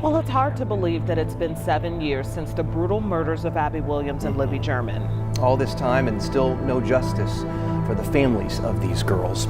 Well, it's hard to believe that it's been 7 years since the brutal murders of Abby Williams and Libby German. All this time and still no justice for the families of these girls.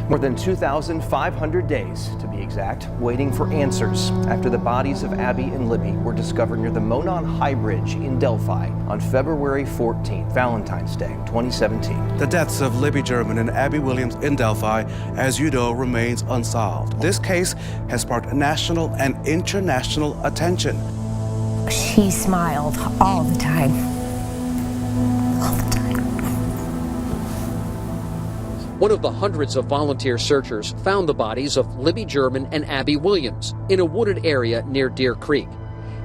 More than 2,500 days, to be exact, waiting for answers after the bodies of Abby and Libby were discovered near the Monon High Bridge in Delphi on February 14th, Valentine's Day, 2017. The deaths of Libby German and Abby Williams in Delphi, as you know, remains unsolved. This case has sparked national and international attention. She smiled all the time. All the time. One of the hundreds of volunteer searchers found the bodies of Libby German and Abby Williams in a wooded area near Deer Creek.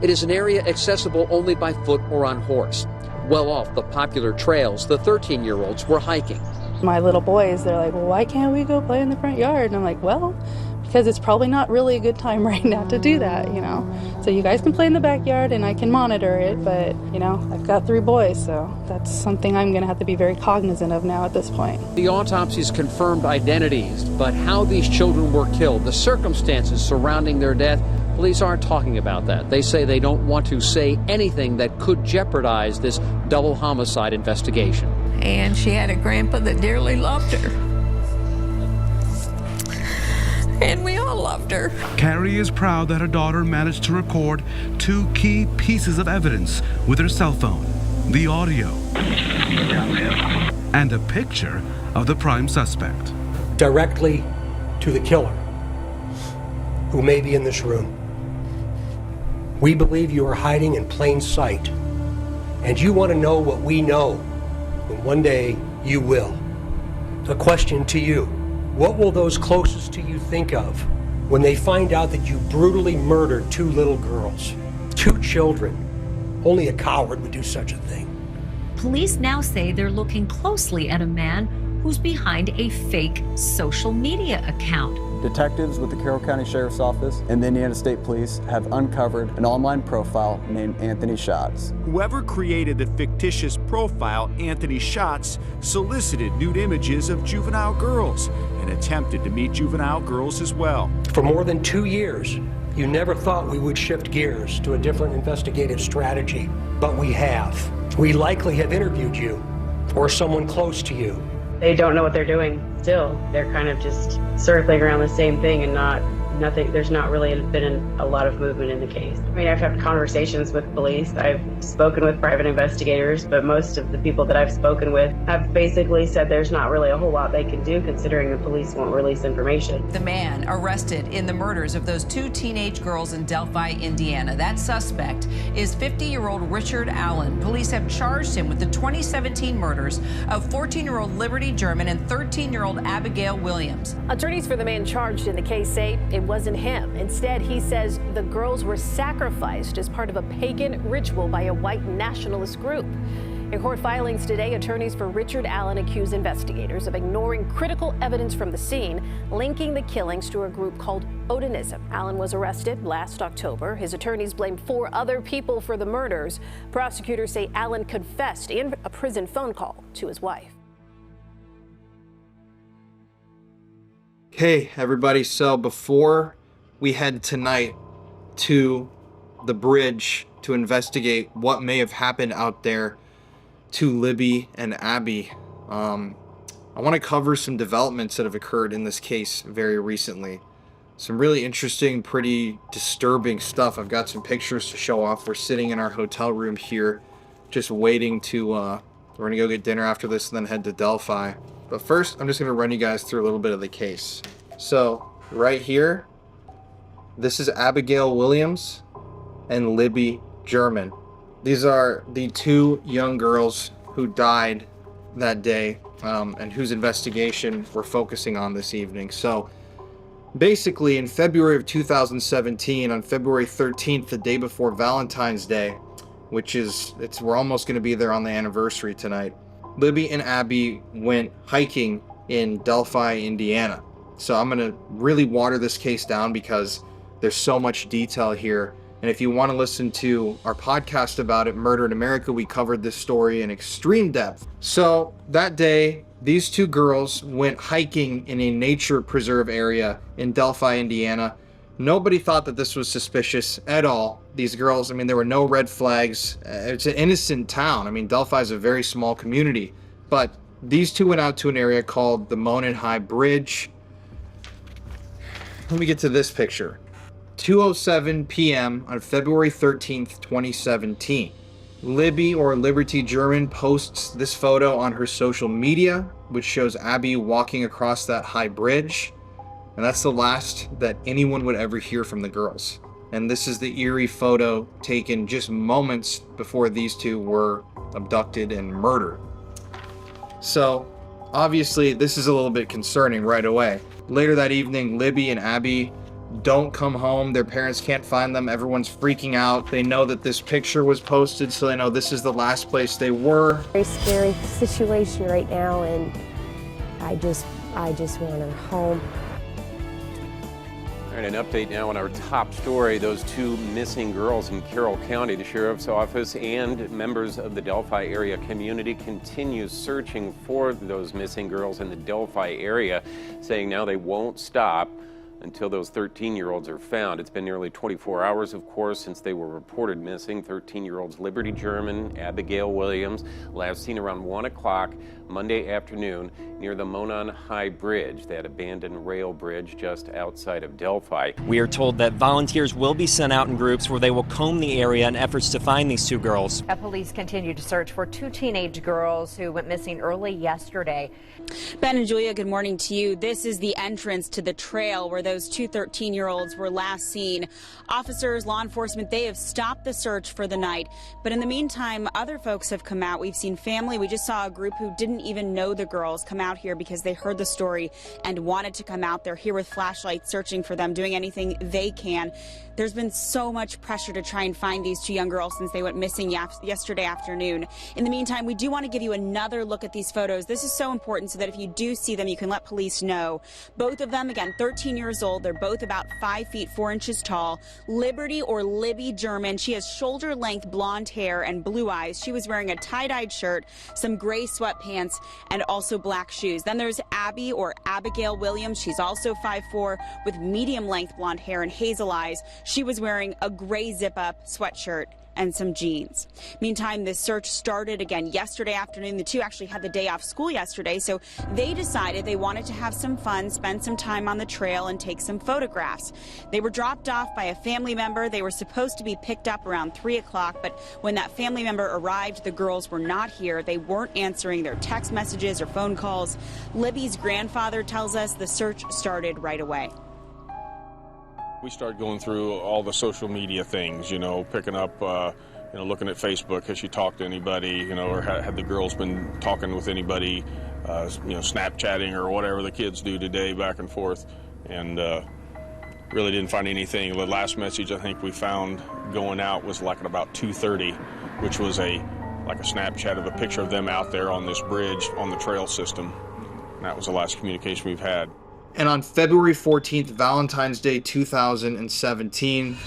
It is an area accessible only by foot or on horse. Well off the popular trails, the 13-year-olds were hiking. My little boys, they're like, well, why can't we go play in the front yard? And I'm like, well, because it's probably not really a good time right now to do that, you know. So you guys can play in the backyard and I can monitor it, but, you know, I've got 3 boys, so that's something I'm going to have to be very cognizant of now at this point. The autopsies confirmed identities, but how these children were killed, the circumstances surrounding their death, police aren't talking about that. They say they don't want to say anything that could jeopardize this double homicide investigation. And she had a grandpa that dearly loved her. And we all loved her. Carrie is proud that her daughter managed to record 2 key pieces of evidence with her cell phone, the audio and a picture of the prime suspect. Directly to the killer, who may be in this room. We believe you are hiding in plain sight, and you want to know what we know, and one day you will. A question to you. What will those closest to you think of when they find out that you brutally murdered 2 little girls, 2 children? Only a coward would do such a thing. Police now say they're looking closely at a man who's behind a fake social media account. Detectives with the Carroll County Sheriff's Office and the Indiana State Police have uncovered an online profile named Anthony Schatz. Whoever created the fictitious profile, Anthony Schatz, solicited nude images of juvenile girls and attempted to meet juvenile girls as well. For more than 2 years, you never thought we would shift gears to a different investigative strategy, but we have. We likely have interviewed you or someone close to you. They don't know what they're doing still. They're kind of just circling around the same thing and nothing. There's not really been a lot of movement in the case. I mean, I've had conversations with police. I've spoken with private investigators, but most of the people that I've spoken with have basically said there's not really a whole lot they can do considering the police won't release information. The man arrested in the murders of those 2 teenage girls in Delphi, Indiana. That suspect is 50-year-old Richard Allen. Police have charged him with the 2017 murders of 14-year-old Liberty German and 13-year-old Abigail Williams. Attorneys for the man charged in the case say it wasn't him. Instead, he says the girls were sacrificed as part of a pagan ritual by a white nationalist group. In court filings today, attorneys for Richard Allen accuse investigators of ignoring critical evidence from the scene, linking the killings to a group called Odinism. Allen was arrested last October. His attorneys blamed 4 other people for the murders. Prosecutors say Allen confessed in a prison phone call to his wife. Hey everybody, so before we head tonight to the bridge to investigate what may have happened out there to Libby and Abby, I want to cover some developments that have occurred in this case very recently. Some really interesting, pretty disturbing stuff. I've got some pictures to show off. We're sitting in our hotel room here just waiting to, we're going to go get dinner after this and then head to Delphi. But first, I'm just going to run you guys through a little bit of the case. So, right here, this is Abigail Williams and Libby German. These are the 2 young girls who died that day and whose investigation we're focusing on this evening. So, basically, in February of 2017, on February 13th, the day before Valentine's Day, which is, we're almost going to be there on the anniversary tonight, Libby and Abby went hiking in Delphi, Indiana. So I'm going to really water this case down because there's so much detail here. And if you want to listen to our podcast about it, Murder in America, we covered this story in extreme depth. So that day, These two girls went hiking in a nature preserve area in Delphi, Indiana. Nobody thought that this was suspicious at all. These girls, I mean, there were no red flags. It's an innocent town. I mean, Delphi is a very small community. But these two went out to an area called the Monon High Bridge. Let me get to this picture. 2:07 p.m. on February 13th, 2017. Libby, or Liberty German, posts this photo on her social media, which shows Abby walking across that high bridge. And that's the last that anyone would ever hear from the girls. And this is the eerie photo taken just moments before these two were abducted and murdered. So, obviously, this is a little bit concerning right away. Later that evening, Libby and Abby don't come home. Their parents can't find them. Everyone's freaking out. They know that this picture was posted, so they know this is the last place they were. Very scary situation right now, and I just want her home. All right, an update now on our top story. Those two missing girls in Carroll County. The Sheriff's Office and members of the Delphi area community continue searching for those missing girls in the Delphi area, saying now they won't stop until those 13-year-olds are found. It's been nearly 24 hours, of course, since they were reported missing. 13-year-olds Liberty German, Abigail Williams, last seen around 1 o'clock Monday afternoon near the Monon High Bridge, that abandoned rail bridge just outside of Delphi. We are told that volunteers will be sent out in groups where they will comb the area in efforts to find these two girls. Police continue to search for two teenage girls who went missing early yesterday. Ben and Julia, good morning to you. This is the entrance to the trail where those two 13-year-olds were last seen. Officers, law enforcement, they have stopped the search for the night. But in the meantime, other folks have come out. We've seen family. We just saw a group who didn't even know the girls come out here because they heard the story and wanted to come out. They're here with flashlights searching for them, doing anything they can. There's been so much pressure to try and find these two young girls since they went missing yesterday afternoon. In the meantime, we do want to give you another look at these photos. This is so important so that if you do see them, you can let police know. Both of them, again, 13 years old. They're both about 5 feet 4 inches tall. Liberty, or Libby German, she has shoulder-length blonde hair and blue eyes. She was wearing a tie-dyed shirt, some gray sweatpants, and also black shoes. Then there's Abby, or Abigail Williams. She's also 5'4", with medium-length blonde hair and hazel eyes. She was wearing a gray zip-up sweatshirt and some jeans. Meantime, this search started again yesterday afternoon. The two actually had the day off school yesterday, so they decided they wanted to have some fun, spend some time on the trail, and take some photographs. They were dropped off by a family member. They were supposed to be picked up around 3 o'clock, but when that family member arrived, the girls were not here. They weren't answering their text messages or phone calls. Libby's grandfather tells us the search started right away. We started going through all the social media things, picking up, looking at Facebook. Has she talked to anybody, or had the girls been talking with anybody, Snapchatting or whatever the kids do today, back and forth, and really didn't find anything. The last message I think we found going out was like at about 2:30, which was like a Snapchat of a picture of them out there on this bridge on the trail system. And that was the last communication we've had. And on February 14th, Valentine's Day 2017,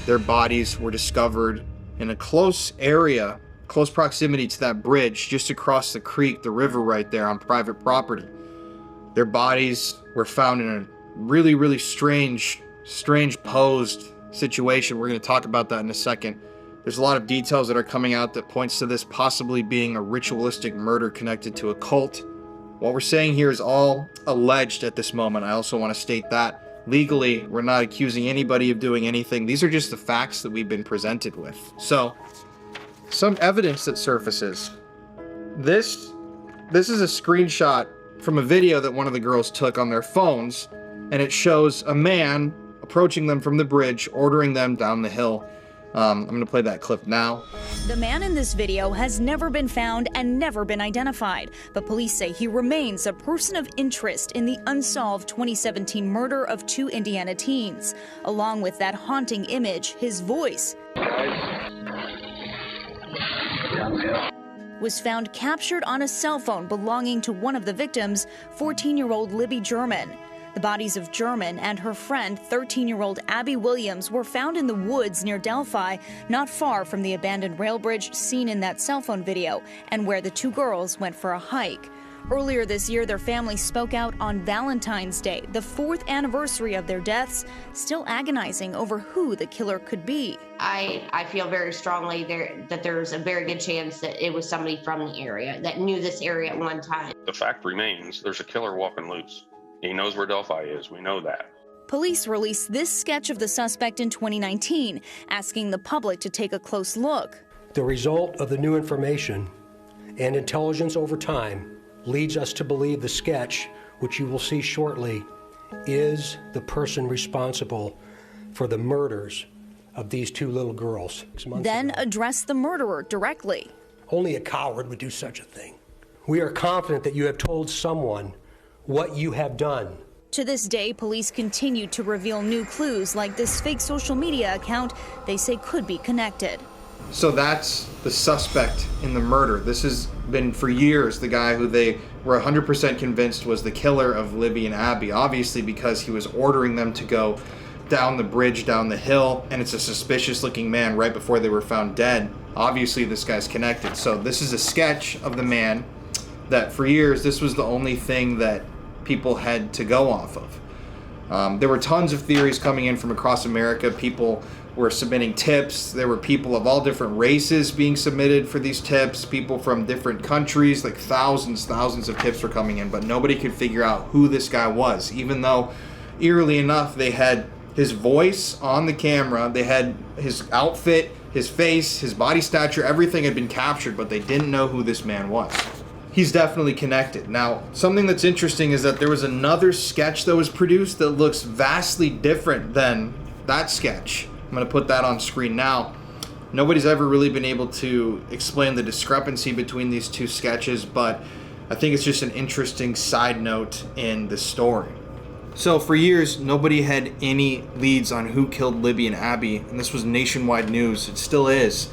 their bodies were discovered in a close area, close proximity to that bridge, just across the creek, the river right there on private property. Their bodies were found in a really, really strange posed situation. We're going to talk about that in a second. There's a lot of details that are coming out that points to this possibly being a ritualistic murder connected to a cult. What we're saying here is all alleged at this moment. I also want to state that legally, we're not accusing anybody of doing anything. These are just the facts that we've been presented with. So, some evidence that surfaces. This is a screenshot from a video that one of the girls took on their phones, and it shows a man approaching them from the bridge, ordering them down the hill. I'm going to play that clip now. The man in this video has never been found and never been identified, but police say he remains a person of interest in the unsolved 2017 murder of two Indiana teens. Along with that haunting image, his voice was found captured on a cell phone belonging to one of the victims, 14-year-old Libby German. The bodies of German and her friend, 13-year-old Abby Williams, were found in the woods near Delphi, not far from the abandoned rail bridge seen in that cell phone video, and where the two girls went for a hike. Earlier this year, their family spoke out on Valentine's Day, the 4th anniversary of their deaths, still agonizing over who the killer could be. I feel very strongly that there's a very good chance that it was somebody from the area that knew this area at one time. The fact remains, there's a killer walking loose. He knows where Delphi is. We know that. Police released this sketch of the suspect in 2019, asking the public to take a close look. The result of the new information and intelligence over time leads us to believe the sketch, which you will see shortly, is the person responsible for the murders of these 2 little girls. Then address the murderer directly. Only a coward would do such a thing. We are confident that you have told someone what you have done. To this day, police continue to reveal new clues like this fake social media account they say could be connected. So that's the suspect in the murder. This has been for years the guy who they were 100% convinced was the killer of Libby and Abby, obviously because he was ordering them to go down the bridge, down the hill, and it's a suspicious looking man right before they were found dead. Obviously this guy's connected. So this is a sketch of the man that for years this was the only thing that people had to go off of. There were tons of theories coming in from across America. People were submitting tips. There were people of all different races being submitted for these tips, people from different countries, like thousands of tips were coming in, but nobody could figure out who this guy was, even though, eerily enough, they had his voice on the camera, they had his outfit, his face, his body stature, everything had been captured, but they didn't know who this man was. He's definitely connected. Now, something that's interesting is that there was another sketch that was produced that looks vastly different than that sketch. I'm going to put that on screen now. Nobody's ever really been able to explain the discrepancy between these 2 sketches, but I think it's just an interesting side note in the story. So for years, nobody had any leads on who killed Libby and Abby, and this was nationwide news. It still is.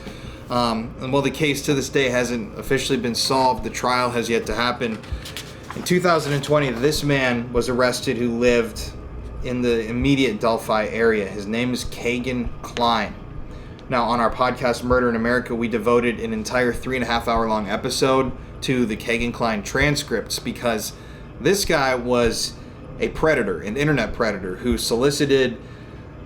And while the case to this day hasn't officially been solved, the trial has yet to happen. In 2020, this man was arrested who lived in the immediate Delphi area. His name is Kegan Kline. Now, on our podcast, Murder in America, we devoted an entire 3.5-hour long episode to the Kegan Kline transcripts because this guy was a predator, an internet predator, who solicited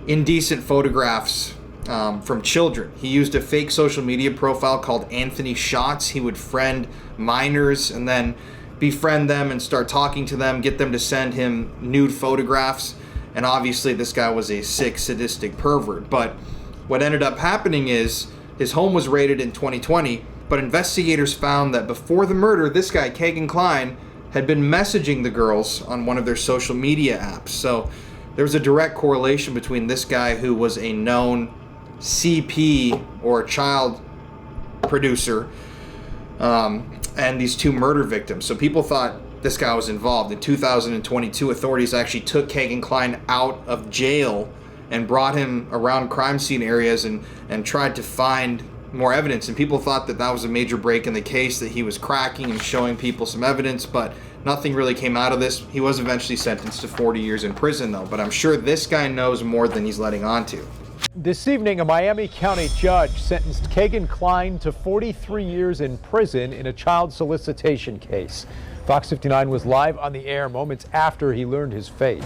indecent photographs from children. He used a fake social media profile called Anthony Shots. He would friend minors and then befriend them and start talking to them, get them to send him nude photographs. And obviously this guy was a sick, sadistic pervert. But what ended up happening is his home was raided in 2020, but investigators found that before the murder, this guy, Kegan Kline, had been messaging the girls on one of their social media apps. So there was a direct correlation between this guy, who was a known CP or child producer, and these 2 murder victims. So people thought this guy was involved. In 2022, authorities actually took Kegan Kline out of jail and brought him around crime scene areas and tried to find more evidence. And people thought that that was a major break in the case, that he was cracking and showing people some evidence, but nothing really came out of this. He was eventually sentenced to 40 years in prison, though. But I'm sure this guy knows more than he's letting on to. This evening, a Miami County judge sentenced Kegan Kline to 43 years in prison in a child solicitation case. Fox 59 was live on the air moments after he learned his fate.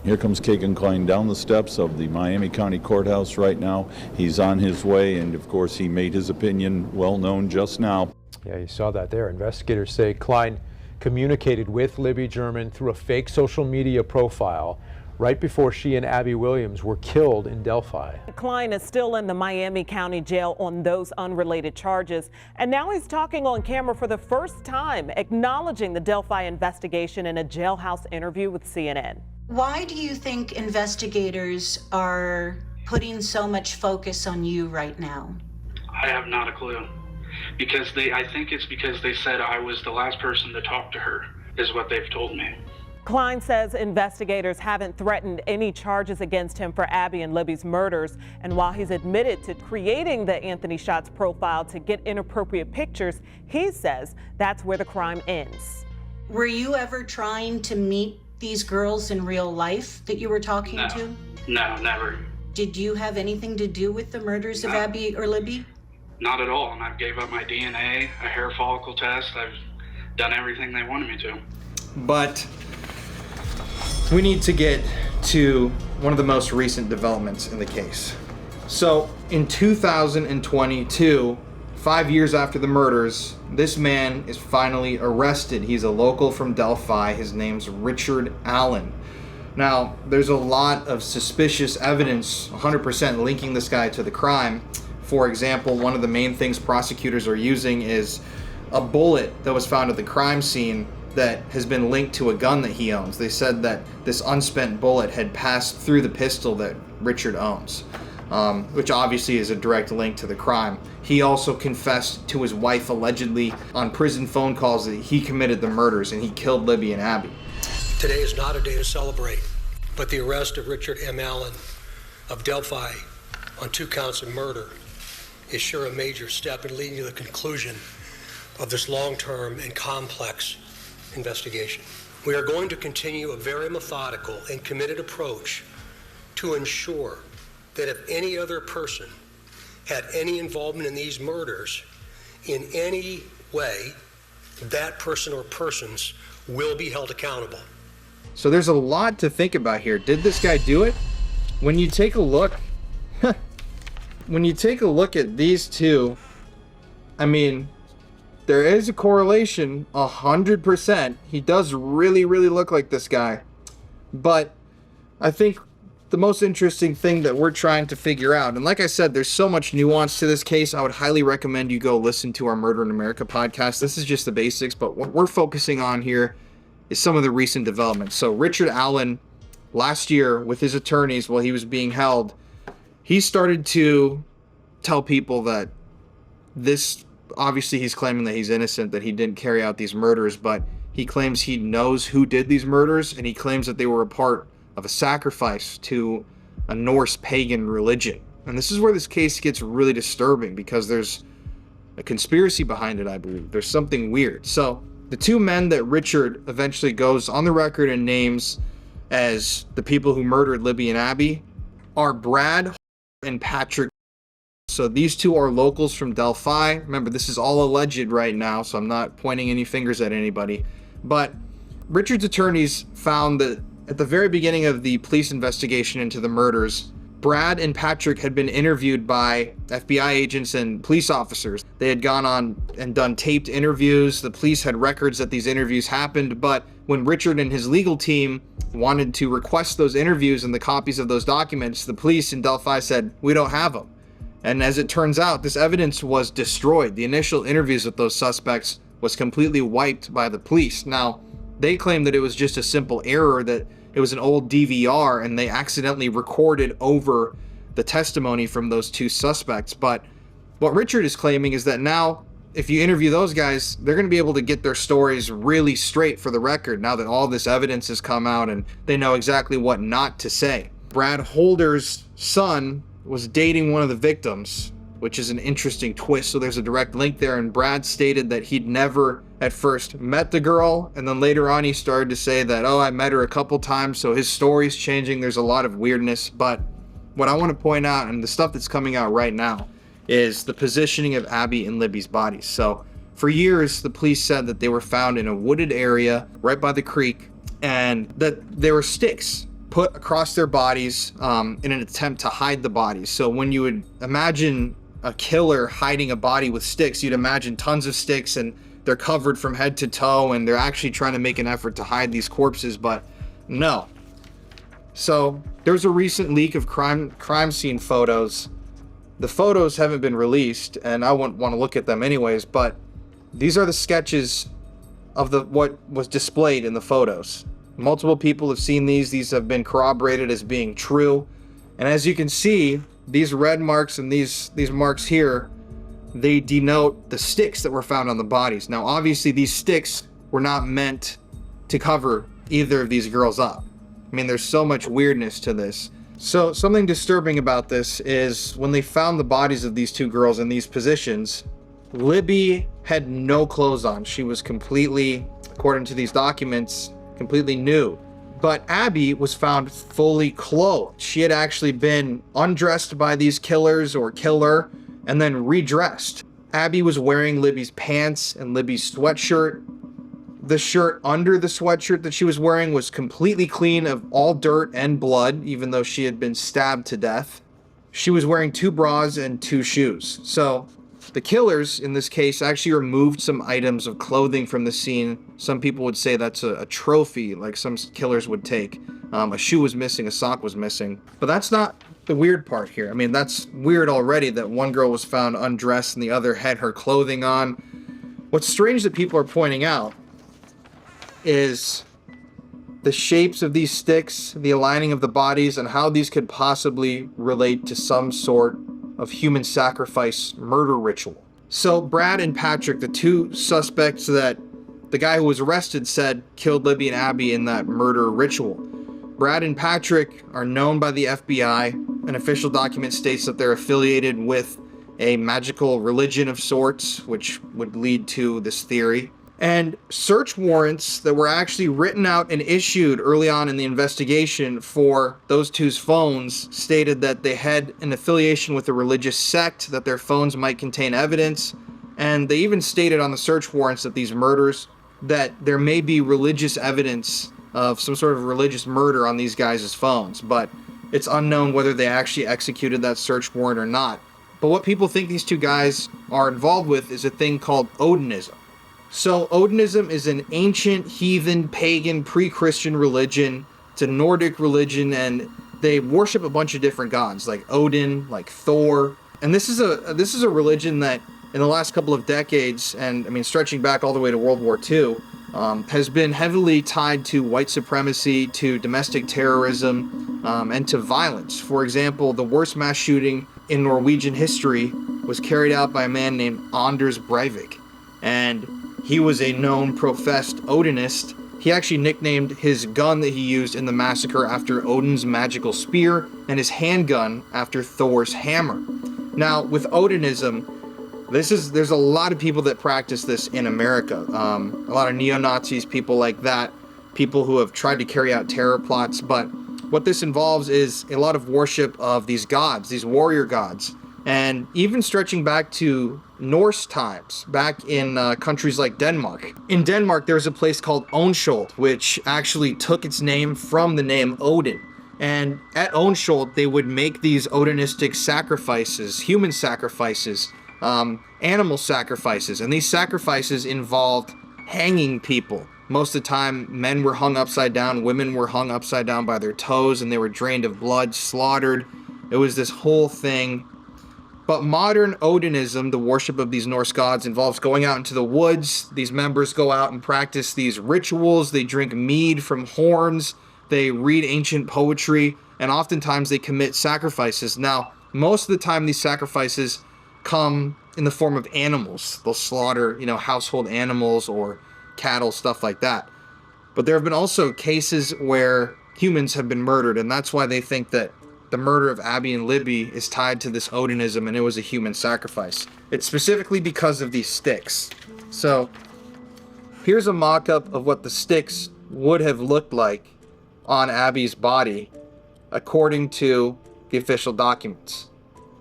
Here comes Kegan Kline down the steps of the Miami County Courthouse right now. He's on his way, and of course he made his opinion well known just now. Yeah, you saw that there. Investigators say Kline communicated with Libby German through a fake social media profile right before she and Abby Williams were killed in Delphi. Kline is still in the Miami County Jail on those unrelated charges, and now he's talking on camera for the first time, acknowledging the Delphi investigation in a jailhouse interview with CNN. Why do you think investigators are putting so much focus on you right now? I have not a clue. Because I think it's because they said I was the last person to talk to her, is what they've told me. Kline says investigators haven't threatened any charges against him for Abby and Libby's murders. And while he's admitted to creating the Anthony Shots profile to get inappropriate pictures, he says that's where the crime ends. Were you ever trying to meet these girls in real life that you were talking to? No, never. Did you have anything to do with the murders of Abby or Libby? Not at all. And I gave up my DNA, a hair follicle test. done everything they wanted me to. But we need to get to one of the most recent developments in the case. So in 2022, 5 years after the murders, this man is finally arrested. He's a local from Delphi. His name's Richard Allen. Now, there's a lot of suspicious evidence, 100% linking this guy to the crime. For example, one of the main things prosecutors are using is a bullet that was found at the crime scene that has been linked to a gun that he owns. They said that this unspent bullet had passed through the pistol that Richard owns, which obviously is a direct link to the crime. He also confessed to his wife allegedly on prison phone calls that he committed the murders and he killed Libby and Abby. Today is not a day to celebrate, but the arrest of Richard M. Allen of Delphi on 2 counts of murder is sure a major step in leading to the conclusion of this long-term and complex investigation. We are going to continue a very methodical and committed approach to ensure that if any other person had any involvement in these murders in any way, that person or persons will be held accountable. So there's a lot to think about here. Did this guy do it? When you take a look, when you take a look at these two, I mean, there is a correlation, 100%. He does really look like this guy. But I think the most interesting thing that we're trying to figure out, and like I said, there's so much nuance to this case. I would highly recommend you go listen to our Murder in America podcast. This is just the basics, but what we're focusing on here is some of the recent developments. So Richard Allen, last year with his attorneys while he was being held, he started to tell people that this, obviously he's claiming that he's innocent, that he didn't carry out these murders, but he claims he knows who did these murders, and he claims that they were a part of a sacrifice to a Norse pagan religion. And this is where this case gets really disturbing, because there's a conspiracy behind it, I believe. There's something weird. So the 2 men that Richard eventually goes on the record and names as the people who murdered Libby and Abby are Brad and Patrick. So these 2 are locals from Delphi. Remember, this is all alleged right now, so I'm not pointing any fingers at anybody. But Richard's attorneys found that at the very beginning of the police investigation into the murders, Brad and Patrick had been interviewed by FBI agents and police officers. They had gone on and done taped interviews. The police had records that these interviews happened, but when Richard and his legal team wanted to request those interviews and the copies of those documents, the police in Delphi said, "We don't have them." And as it turns out, this evidence was destroyed. The initial interviews with those suspects was completely wiped by the police. Now, they claim that it was just a simple error, that it was an old DVR and they accidentally recorded over the testimony from those 2 suspects. But what Richard is claiming is that now, if you interview those guys, they're going to be able to get their stories really straight for the record now that all this evidence has come out and they know exactly what not to say. Brad Holder's son was dating one of the victims, which is an interesting twist. So there's a direct link there. And Brad stated that he'd never at first met the girl, and then later on he started to say that, oh, I met her a couple times. So his story's changing. There's a lot of weirdness. But what I want to point out, and the stuff that's coming out right now, is the positioning of Abby and Libby's bodies. So for years, the police said that they were found in a wooded area right by the creek, and that there were sticks put across their bodies in an attempt to hide the bodies. So when you would imagine a killer hiding a body with sticks, you'd imagine tons of sticks and they're covered from head to toe and they're actually trying to make an effort to hide these corpses, but no. So there's a recent leak of crime scene photos. The photos haven't been released and I wouldn't want to look at them anyways, but these are the sketches of what was displayed in the photos. Multiple people have seen these. These have been corroborated as being true. And as you can see, these red marks and these marks here, they denote the sticks that were found on the bodies. Now, obviously, these sticks were not meant to cover either of these girls up. I mean, there's so much weirdness to this. So something disturbing about this is when they found the bodies of these 2 girls in these positions, Libby had no clothes on. She was completely, according to these documents, completely nude. But Abby was found fully clothed. She had actually been undressed by these killers or killer and then redressed. Abby was wearing Libby's pants and Libby's sweatshirt. The shirt under the sweatshirt that she was wearing was completely clean of all dirt and blood, even though she had been stabbed to death. She was wearing 2 bras and 2 shoes. So the killers in this case actually removed some items of clothing from the scene. Some people would say that's a trophy, like some killers would take. A shoe was missing, a sock was missing. But that's not the weird part here. I mean, that's weird already that one girl was found undressed and the other had her clothing on. What's strange that people are pointing out is the shapes of these sticks, the aligning of the bodies, and how these could possibly relate to some sort of human sacrifice murder ritual. So Brad and Patrick, the 2 suspects that the guy who was arrested said killed Libby and Abby in that murder ritual. Brad and Patrick are known by the FBI. An official document states that they're affiliated with a magical religion of sorts, which would lead to this theory. And search warrants that were actually written out and issued early on in the investigation for those 2's phones stated that they had an affiliation with a religious sect, that their phones might contain evidence, and they even stated on the search warrants that these murders, that there may be religious evidence of some sort of religious murder on these guys' phones, but it's unknown whether they actually executed that search warrant or not. But what people think these 2 guys are involved with is a thing called Odinism. So Odinism is an ancient, heathen, pagan, pre-Christian religion. It's a Nordic religion, and they worship a bunch of different gods, like Odin, like Thor. And this is a religion that in the last couple of decades, and I mean stretching back all the way to World War II, has been heavily tied to white supremacy, to domestic terrorism, and to violence. For example, the worst mass shooting in Norwegian history was carried out by a man named Anders Breivik. And he was a known professed Odinist. He actually nicknamed his gun that he used in the massacre after Odin's magical spear, and his handgun after Thor's hammer. Now, with Odinism, there's a lot of people that practice this in America. A lot of neo-Nazis, people like that, people who have tried to carry out terror plots. But what this involves is a lot of worship of these gods, these warrior gods. And even stretching back to Norse times, back in countries like Denmark. In Denmark, there's a place called Onskjold, which actually took its name from the name Odin. And at Onskjold, they would make these Odinistic sacrifices, human sacrifices, animal sacrifices. And these sacrifices involved hanging people. Most of the time, men were hung upside down, women were hung upside down by their toes, and they were drained of blood, slaughtered. It was this whole thing. But modern Odinism, the worship of these Norse gods, involves going out into the woods. These members go out and practice these rituals. They drink mead from horns. They read ancient poetry. And oftentimes they commit sacrifices. Now, most of the time these sacrifices come in the form of animals. They'll slaughter, household animals or cattle, stuff like that. But there have been also cases where humans have been murdered. And that's why they think that the murder of Abby and Libby is tied to this Odinism, and it was a human sacrifice. It's specifically because of these sticks. So here's a mock-up of what the sticks would have looked like on Abby's body, according to the official documents.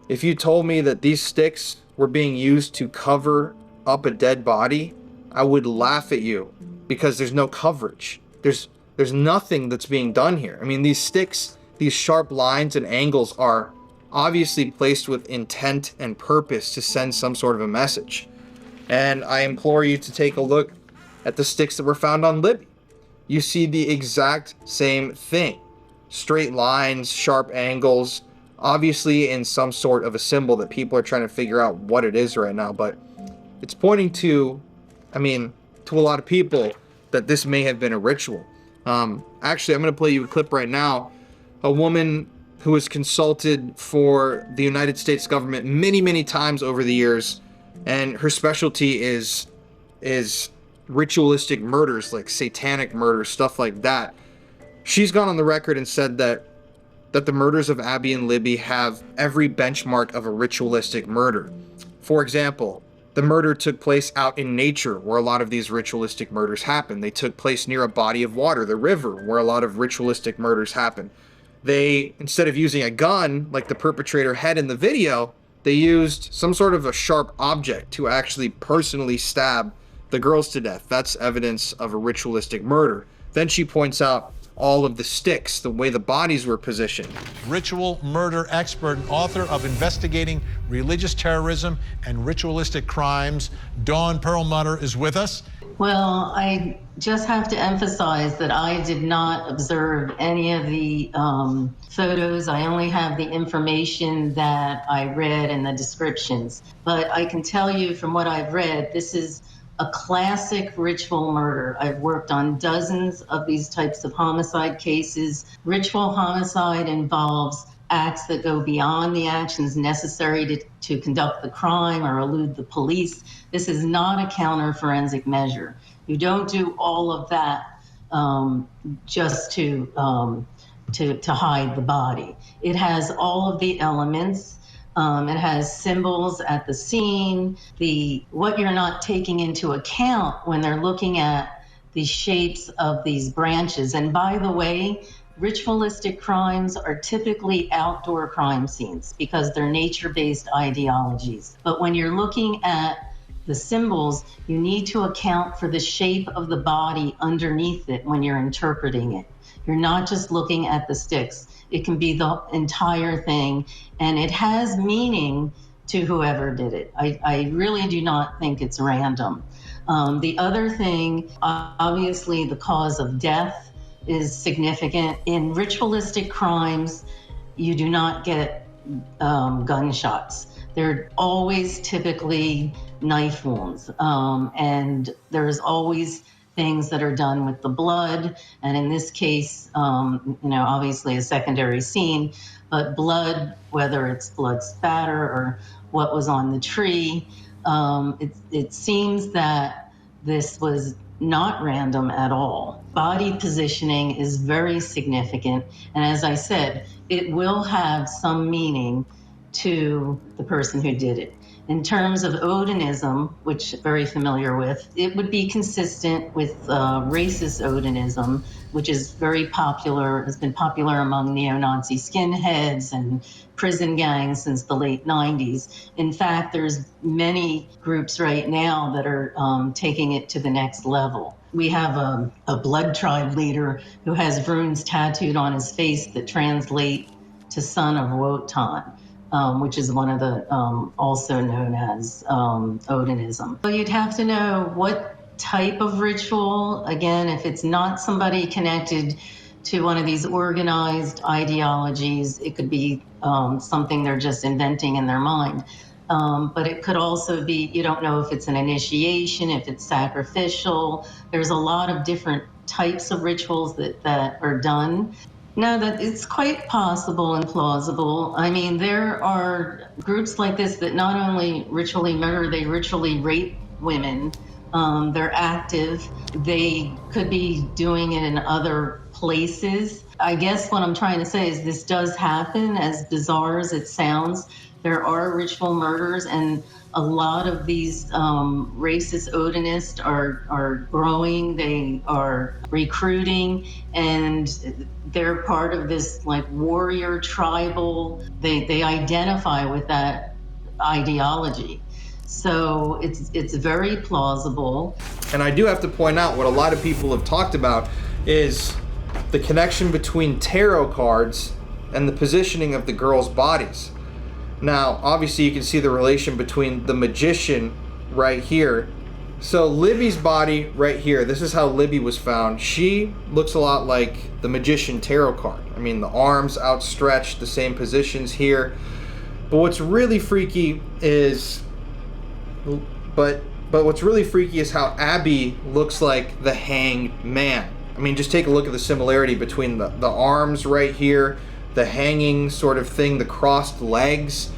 If you told me that these sticks were being used to cover up a dead body, I would laugh at you, because there's no coverage. There's nothing that's being done here. I mean, these sticks, these sharp lines and angles are obviously placed with intent and purpose to send some sort of a message. And I implore you to take a look at the sticks that were found on Libby. You see the exact same thing. Straight lines, sharp angles, obviously in some sort of a symbol that people are trying to figure out what it is right now. But it's pointing to, to a lot of people that this may have been a ritual. Actually, I'm going to play you a clip right now. A woman who was consulted for the United States government many, many times over the years, and her specialty is ritualistic murders, like satanic murders, stuff like that. She's gone on the record and said that the murders of Abby and Libby have every benchmark of a ritualistic murder. For example, the murder took place out in nature, where a lot of these ritualistic murders happen. They took place near a body of water, the river, where a lot of ritualistic murders happen. They, instead of using a gun like the perpetrator had in the video, they used some sort of a sharp object to actually personally stab the girls to death. That's evidence of a ritualistic murder. Then she points out all of the sticks, the way the bodies were positioned. Ritual murder expert and author of Investigating Religious Terrorism and Ritualistic Crimes, Dawn Perlmutter, is with us. Well, I just have to emphasize that I did not observe any of the photos. I only have the information that I read in the descriptions. But I can tell you from what I've read, this is a classic ritual murder. I've worked on dozens of these types of homicide cases. Ritual homicide involves acts that go beyond the actions necessary to conduct the crime or elude the police. This is not a counter-forensic measure. You don't do all of that just to hide the body. It has all of the elements. It has symbols at the scene. What you're not taking into account when they're looking at the shapes of these branches. And by the way, ritualistic crimes are typically outdoor crime scenes because they're nature-based ideologies. But when you're looking at the symbols, you need to account for the shape of the body underneath it when you're interpreting it. You're not just looking at the sticks. It can be the entire thing, and it has meaning to whoever did it. I really do not think it's random. The other thing, obviously the cause of death is significant. In ritualistic crimes, you do not get gunshots. They're always typically knife wounds, and there's always things that are done with the blood, and in this case, obviously a secondary scene, but blood, whether it's blood spatter or what was on the tree, it seems that this was not random at all. Body positioning is very significant, and as I said, it will have some meaning to the person who did it. In terms of Odinism, which I'm very familiar with, it would be consistent with racist Odinism, which is very popular, has been popular among neo-Nazi skinheads and prison gangs since the late 90s. In fact, there's many groups right now that are taking it to the next level. We have a blood tribe leader who has runes tattooed on his face that translate to son of Wotan. Which is one of the also known as Odinism. So you'd have to know what type of ritual. Again, if it's not somebody connected to one of these organized ideologies, it could be something they're just inventing in their mind. But it could also be, you don't know if it's an initiation, if it's sacrificial. There's a lot of different types of rituals that are done. No, that it's quite possible and plausible. I mean, there are groups like this that not only ritually murder, they ritually rape women. They're active. They could be doing it in other places. I guess what I'm trying to say is this does happen, as bizarre as it sounds. There are ritual murders, and a lot of these racist Odinists are growing. They are recruiting, and they're part of this like warrior tribal. They identify with that ideology. So it's very plausible. And I do have to point out what a lot of people have talked about is the connection between tarot cards and the positioning of the girls' bodies. Now, obviously you can see the relation between the magician right here. So Libby's body right here, this is how Libby was found. She looks a lot like the magician tarot card. I mean, the arms outstretched, the same positions here. But what's really freaky is, but what's really freaky is how Abby looks like the hanged man. I mean, just take a look at the similarity between the arms right here, the hanging sort of thing, the crossed legs.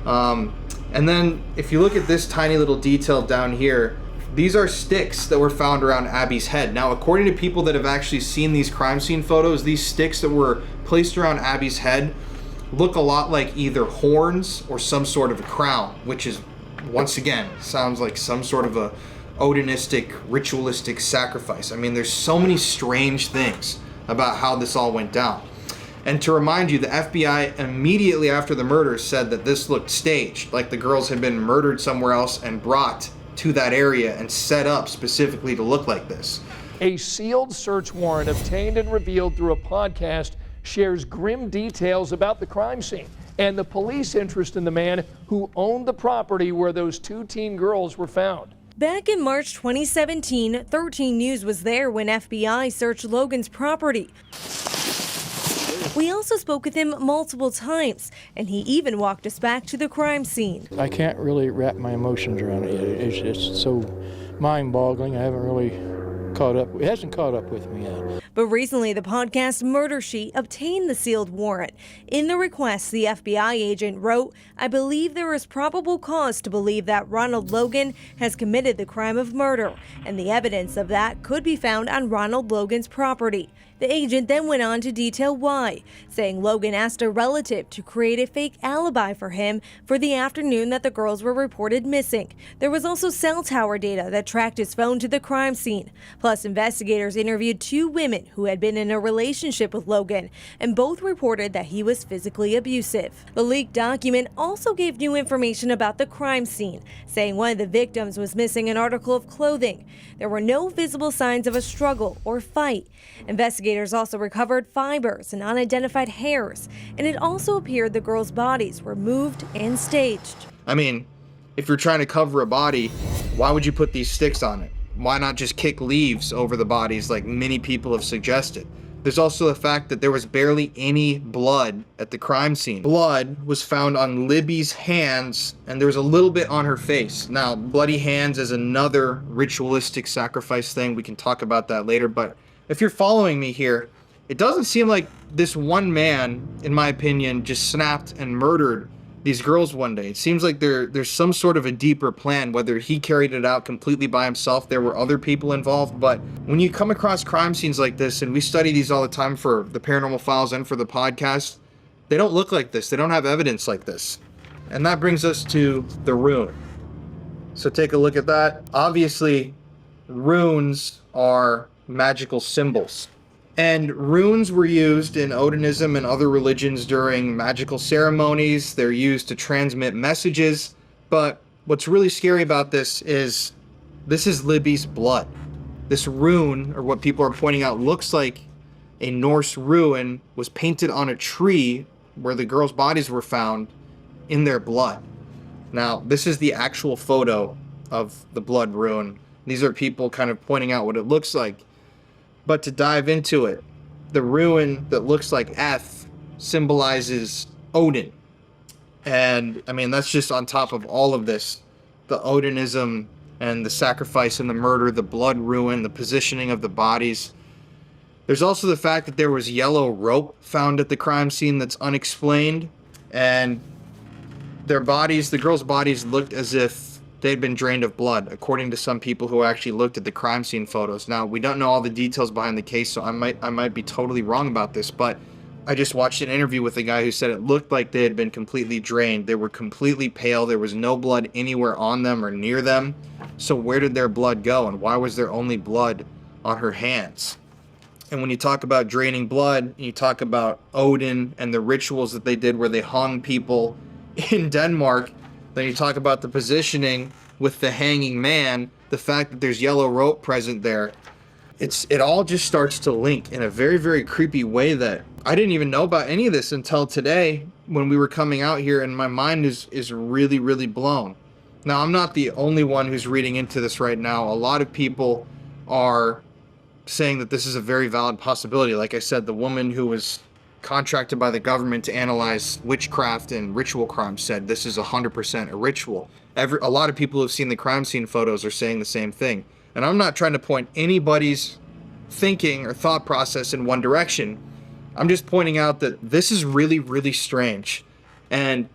And then if you look at this tiny little detail down here, these are sticks that were found around Abby's head. Now, according to people that have actually seen these crime scene photos, these sticks that were placed around Abby's head look a lot like either horns or some sort of a crown, which is, once again, sounds like some sort of a Odinistic, ritualistic sacrifice. I mean, there's so many strange things about how this all went down. And to remind you, the FBI immediately after the murder said that this looked staged, like the girls had been murdered somewhere else and brought to that area and set up specifically to look like this. A sealed search warrant obtained and revealed through a podcast shares grim details about the crime scene and the police interest in the man who owned the property where those 2 teen girls were found. Back in March 2017, 13 News was there when FBI searched Logan's property. We also spoke with him multiple times, and he even walked us back to the crime scene. I can't really wrap my emotions around it yet. It's just so mind-boggling. I haven't really caught up. It hasn't caught up with me yet. But recently, the podcast Murder Sheet obtained the sealed warrant. In the request, the FBI agent wrote, "I believe there is probable cause to believe that Ronald Logan has committed the crime of murder, and the evidence of that could be found on Ronald Logan's property." The agent then went on to detail why, saying Logan asked a relative to create a fake alibi for him for the afternoon that the girls were reported missing. There was also cell tower data that tracked his phone to the crime scene. Plus, investigators interviewed 2 women who had been in a relationship with Logan, and both reported that he was physically abusive. The leaked document also gave new information about the crime scene, saying one of the victims was missing an article of clothing. There were no visible signs of a struggle or fight. Investigators also recovered fibers and unidentified hairs, and it also appeared the girls' bodies were moved and staged. I mean, if you're trying to cover a body, why would you put these sticks on it? Why not just kick leaves over the bodies like many people have suggested? There's also the fact that there was barely any blood at the crime scene. Blood was found on Libby's hands, and there was a little bit on her face. Now, bloody hands is another ritualistic sacrifice thing. We can talk about that later, but if you're following me here, it doesn't seem like this one man, in my opinion, just snapped and murdered these girls one day. It seems like there's some sort of a deeper plan, whether he carried it out completely by himself, there were other people involved. But when you come across crime scenes like this, and we study these all the time for the Paranormal Files and for the podcast, they don't look like this. They don't have evidence like this. And that brings us to the rune. So take a look at that. Obviously, runes are magical symbols. And runes were used in Odinism and other religions during magical ceremonies. They're used to transmit messages. But what's really scary about this is Libby's blood. This rune, or what people are pointing out looks like a Norse rune, was painted on a tree where the girls' bodies were found in their blood. Now, this is the actual photo of the blood rune. These are people kind of pointing out what it looks like. But to dive into it, the rune that looks like F symbolizes Odin. And I mean, that's just on top of all of this. The Odinism and the sacrifice and the murder, the blood rune, the positioning of the bodies. There's also the fact that there was yellow rope found at the crime scene that's unexplained. And their bodies, the girls' bodies, looked as if they'd been drained of blood, according to some people who actually looked at the crime scene photos. Now, we don't know all the details behind the case, so I might be totally wrong about this, but I just watched an interview with a guy who said it looked like they had been completely drained. They were completely pale. There was no blood anywhere on them or near them. So where did their blood go, and why was there only blood on her hands? And when you talk about draining blood, you talk about Odin and the rituals that they did where they hung people in Denmark. Then you talk about the positioning with the hanging man, the fact that there's yellow rope present there. It all just starts to link in a very, very creepy way that I didn't even know about any of this until today when we were coming out here, and my mind is really, really blown. Now, I'm not the only one who's reading into this right now. A lot of people are saying that this is a very valid possibility. Like I said, the woman who was contracted by the government to analyze witchcraft and ritual crimes said this is 100% a ritual. A lot of people who've seen the crime scene photos are saying the same thing. And I'm not trying to point anybody's thinking or thought process in one direction. I'm just pointing out that this is really, really strange. And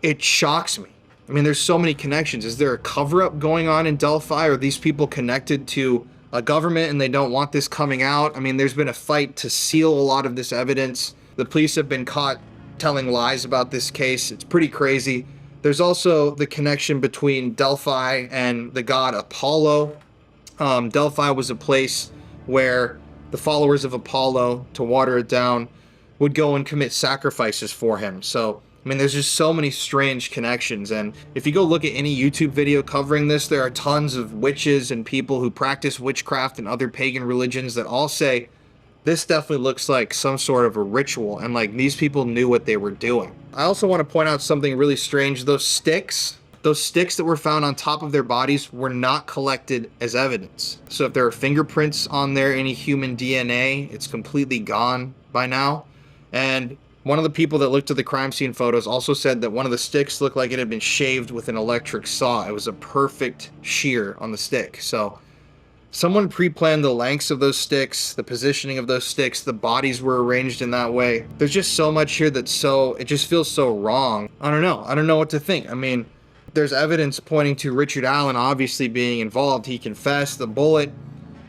it shocks me. I mean, there's so many connections. Is there a cover-up going on in Delphi? Are these people connected to a government and they don't want this coming out? I mean, there's been a fight to seal a lot of this evidence. The police have been caught telling lies about this case. It's pretty crazy. There's also the connection between Delphi and the god Apollo. Delphi was a place where the followers of Apollo, to water it down, would go and commit sacrifices for him. So I mean, there's just so many strange connections, and if you go look at any YouTube video covering this, there are tons of witches and people who practice witchcraft and other pagan religions that all say this definitely looks like some sort of a ritual, and like these people knew what they were doing. I also want to point out something really strange. Those sticks that were found on top of their bodies were not collected as evidence. So if there are fingerprints on there, any human DNA, it's completely gone by now. And one of the people that looked at the crime scene photos also said that one of the sticks looked like it had been shaved with an electric saw. It was a perfect shear on the stick. So someone pre-planned the lengths of those sticks, the positioning of those sticks, the bodies were arranged in that way. There's just so much here that's it just feels so wrong. I don't know what to think. I mean, there's evidence pointing to Richard Allen obviously being involved. He confessed the bullet,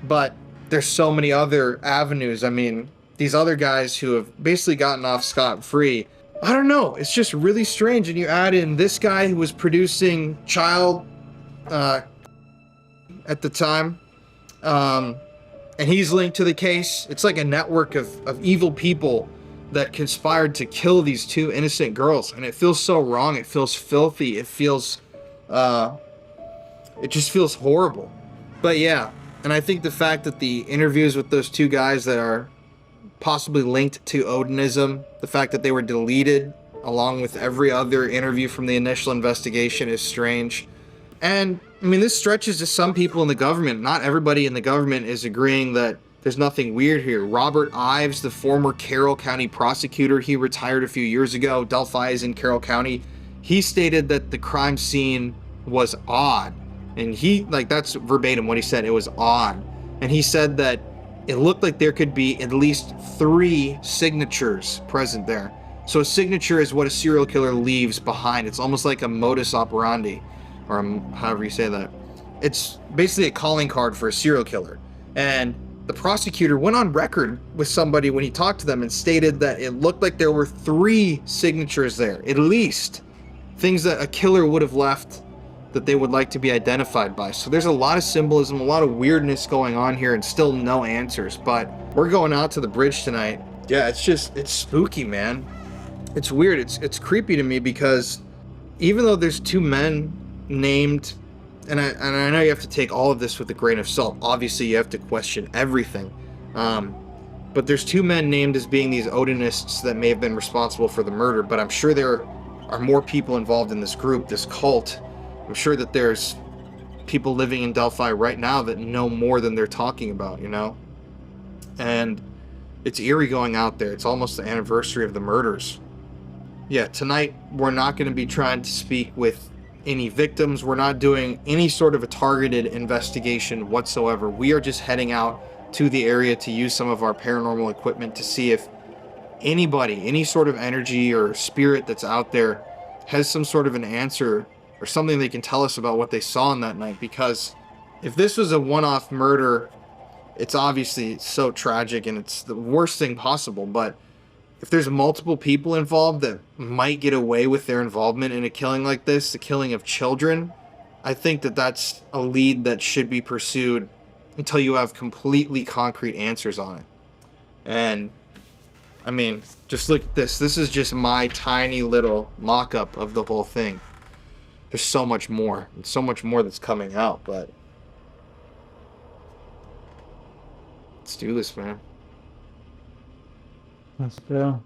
but there's so many other avenues. I mean, these other guys who have basically gotten off scot-free. I don't know. It's just really strange. And you add in this guy who was producing child at the time, and he's linked to the case. It's like a network of evil people that conspired to kill these two innocent girls, and it feels so wrong. It feels filthy. It feels it just feels horrible. But yeah, and I think the fact that the interviews with those two guys that are possibly linked to Odinism, the fact that they were deleted along with every other interview from the initial investigation is strange. And I mean, this stretches to some people in the government. Not everybody in the government is agreeing that there's nothing weird here. Robert Ives, the former Carroll County prosecutor, he retired a few years ago. Delphi is in Carroll County. He stated that the crime scene was odd. And that's verbatim what he said. It was odd. And he said that it looked like there could be at least 3 signatures present there. So a signature is what a serial killer leaves behind. It's almost like a modus operandi, or however you say that. It's basically a calling card for a serial killer. And the prosecutor went on record with somebody when he talked to them and stated that it looked like there were 3 signatures there, at least. Things that a killer would have left that they would like to be identified by. So there's a lot of symbolism, a lot of weirdness going on here, and still no answers. But we're going out to the bridge tonight. Yeah, it's spooky, man. It's weird. It's creepy to me because even though there's 2 men named, and I know you have to take all of this with a grain of salt. Obviously, you have to question everything. But there's 2 men named as being these Odinists that may have been responsible for the murder. But I'm sure there are more people involved in this group, this cult. I'm sure that there's people living in Delphi right now that know more than they're talking about, you know? And it's eerie going out there. It's almost the anniversary of the murders. Yeah, tonight we're not going to be trying to speak with any victims. We're not doing any sort of a targeted investigation whatsoever. We are just heading out to the area to use some of our paranormal equipment to see if anybody, any sort of energy or spirit that's out there has some sort of an answer or something they can tell us about what they saw on that night. Because if this was a one-off murder, it's obviously so tragic and it's the worst thing possible. But if there's multiple people involved that might get away with their involvement in a killing like this, the killing of children, I think that that's a lead that should be pursued until you have completely concrete answers on it. And I mean, just look at this. This is just my tiny little mock-up of the whole thing. There's so much more. And so much more that's coming out, but let's do this, man. Let's go.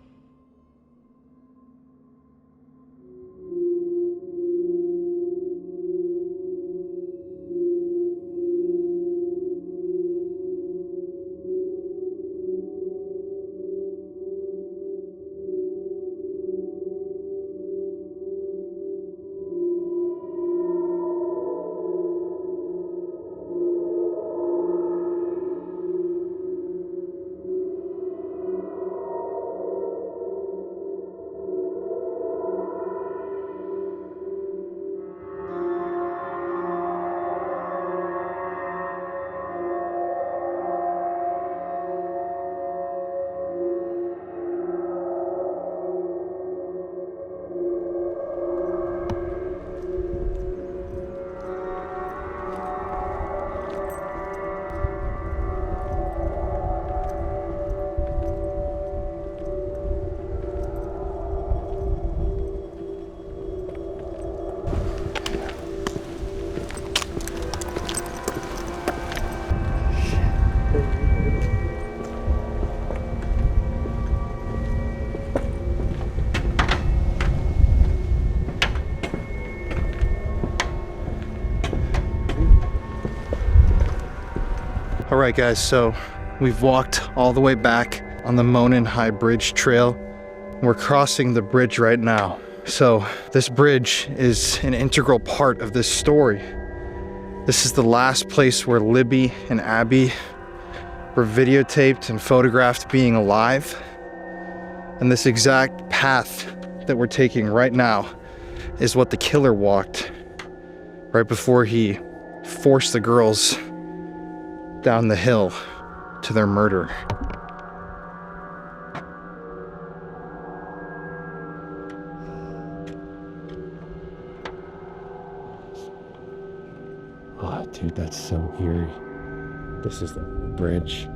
All right, guys, so we've walked all the way back on the Monon High Bridge Trail. We're crossing the bridge right now. So this bridge is an integral part of this story. This is the last place where Libby and Abby were videotaped and photographed being alive. And this exact path that we're taking right now is what the killer walked right before he forced the girls down the hill to their murder. Oh, dude, that's so eerie. This is the bridge.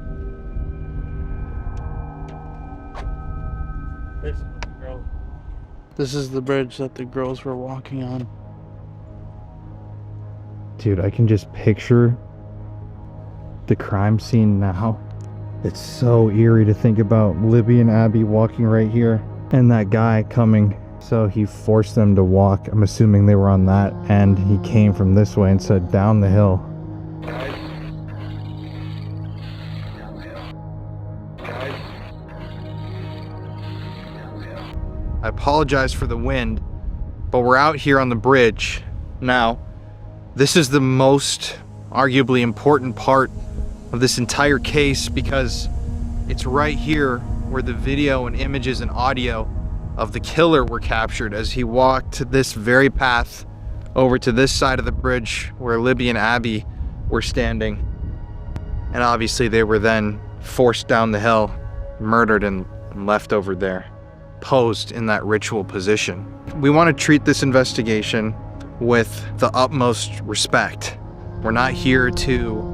This is the bridge that the girls were walking on. Dude, I can just picture the crime scene now. It's so eerie to think about Libby and Abby walking right here and that guy coming. So he forced them to walk. I'm assuming they were on that end. He came from this way and said down the hill. I apologize for the wind, but we're out here on the bridge. Now, this is the most arguably important part of this entire case because it's right here where the video and images and audio of the killer were captured as he walked this very path over to this side of the bridge where Libby and Abby were standing. And obviously they were then forced down the hill, murdered and left over there, posed in that ritual position. We want to treat this investigation with the utmost respect. We're not here to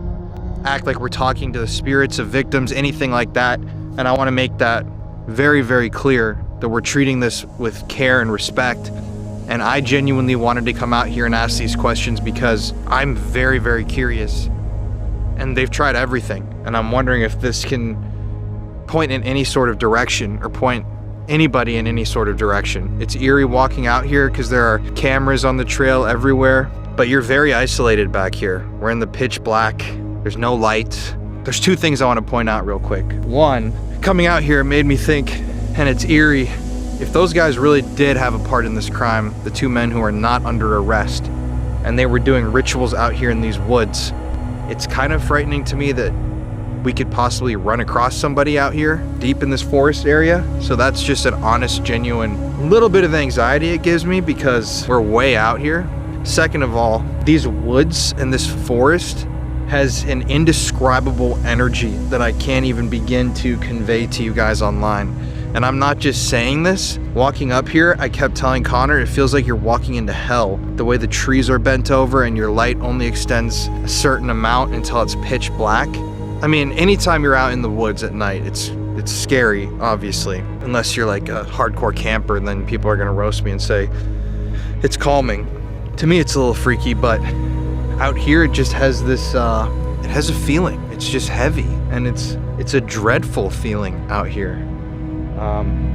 act like we're talking to the spirits of victims, anything like that. And I want to make that very, very clear that we're treating this with care and respect. And I genuinely wanted to come out here and ask these questions because I'm very, very curious. And they've tried everything. And I'm wondering if this can point in any sort of direction or point anybody in any sort of direction. It's eerie walking out here because there are cameras on the trail everywhere, but you're very isolated back here. We're in the pitch black. There's no light. There's two things I want to point out real quick. One, coming out here made me think, and it's eerie, if those guys really did have a part in this crime, the two men who are not under arrest, and they were doing rituals out here in these woods, it's kind of frightening to me that we could possibly run across somebody out here deep in this forest area. So that's just an honest, genuine little bit of anxiety it gives me because we're way out here. Second of all, these woods and this forest has an indescribable energy that I can't even begin to convey to you guys online. And I'm not just saying this. Walking up here, I kept telling Connor, it feels like you're walking into hell. The way the trees are bent over and your light only extends a certain amount until it's pitch black. I mean, anytime you're out in the woods at night, it's scary, obviously. Unless you're like a hardcore camper, and then people are gonna roast me and say, it's calming. To me, it's a little freaky, but out here, it just has this, it has a feeling. It's just heavy, and it's a dreadful feeling out here.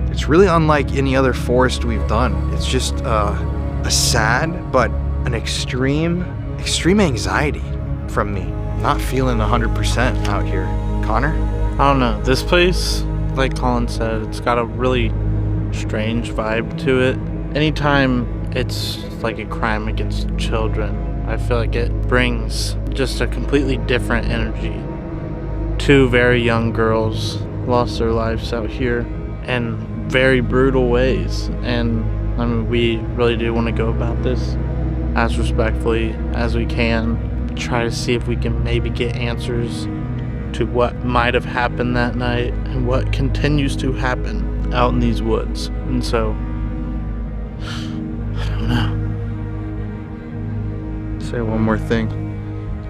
It's really unlike any other forest we've done. It's just a sad, but an extreme anxiety from me. Not feeling 100% out here. Connor? I don't know. This place, like Colin said, it's got a really strange vibe to it. Anytime it's like a crime against children, I feel like it brings just a completely different energy. Two very young girls lost their lives out here in very brutal ways. And I mean, we really do want to go about this as respectfully as we can. Try to see if we can maybe get answers to what might have happened that night and what continues to happen out in these woods. And so, I don't know. Say one more thing.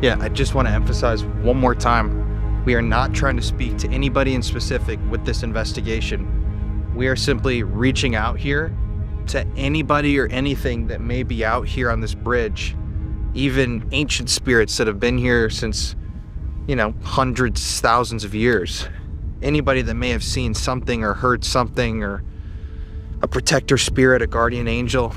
Yeah, I just want to emphasize one more time. We are not trying to speak to anybody in specific with this investigation. We are simply reaching out here to anybody or anything that may be out here on this bridge. Even ancient spirits that have been here since, hundreds, thousands of years. Anybody that may have seen something or heard something, or a protector spirit, a guardian angel.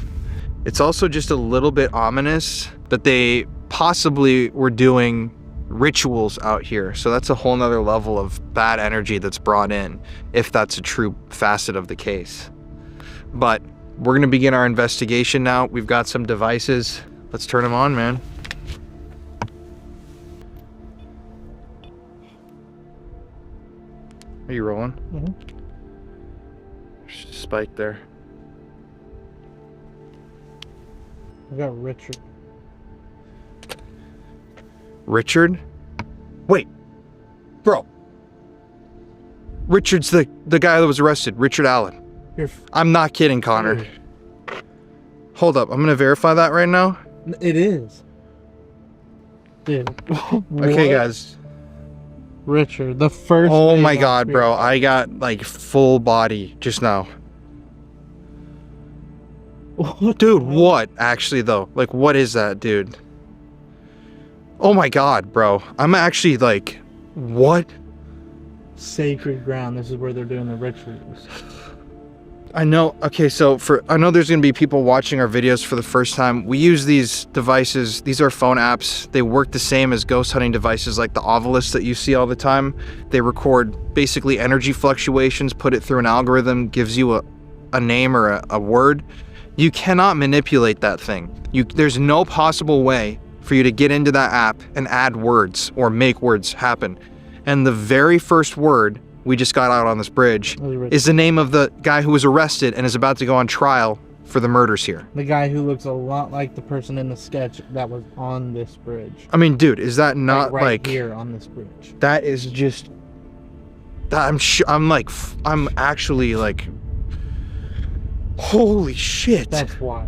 It's also just a little bit ominous that they possibly were doing rituals out here. So that's a whole nother level of bad energy that's brought in, if that's a true facet of the case. But we're gonna begin our investigation now. We've got some devices. Let's turn them on, man. Are you rolling? Mm-hmm. There's a spike there. I got Richard. Richard? Wait, bro. Richard's the guy that was arrested, Richard Allen. I'm not kidding, Connor. Hold up, I'm gonna verify that right now. It is. Dude. Okay, guys. Richard, the first. Oh name my on God, screen. bro. I got like full body just now. Dude, what? Actually, though, like, what is that, dude? Oh my God, bro. I'm actually like, what? Sacred ground. This is where they're doing the rituals. I know. Okay, so I know there's gonna be people watching our videos for the first time. We use these devices. These are phone apps. They work the same as ghost hunting devices like the Ovilus that you see all the time. They record basically energy fluctuations, put it through an algorithm, gives you a name or a word. You cannot manipulate that thing. There's no possible way for you to get into that app and add words or make words happen. And the very first word we just got out on this bridge is the name of the guy who was arrested and is about to go on trial for the murders here. The guy who looks a lot like the person in the sketch that was on this bridge. I mean, dude, is that not right like here on this bridge? That is just. I'm actually like. Holy shit. That's why.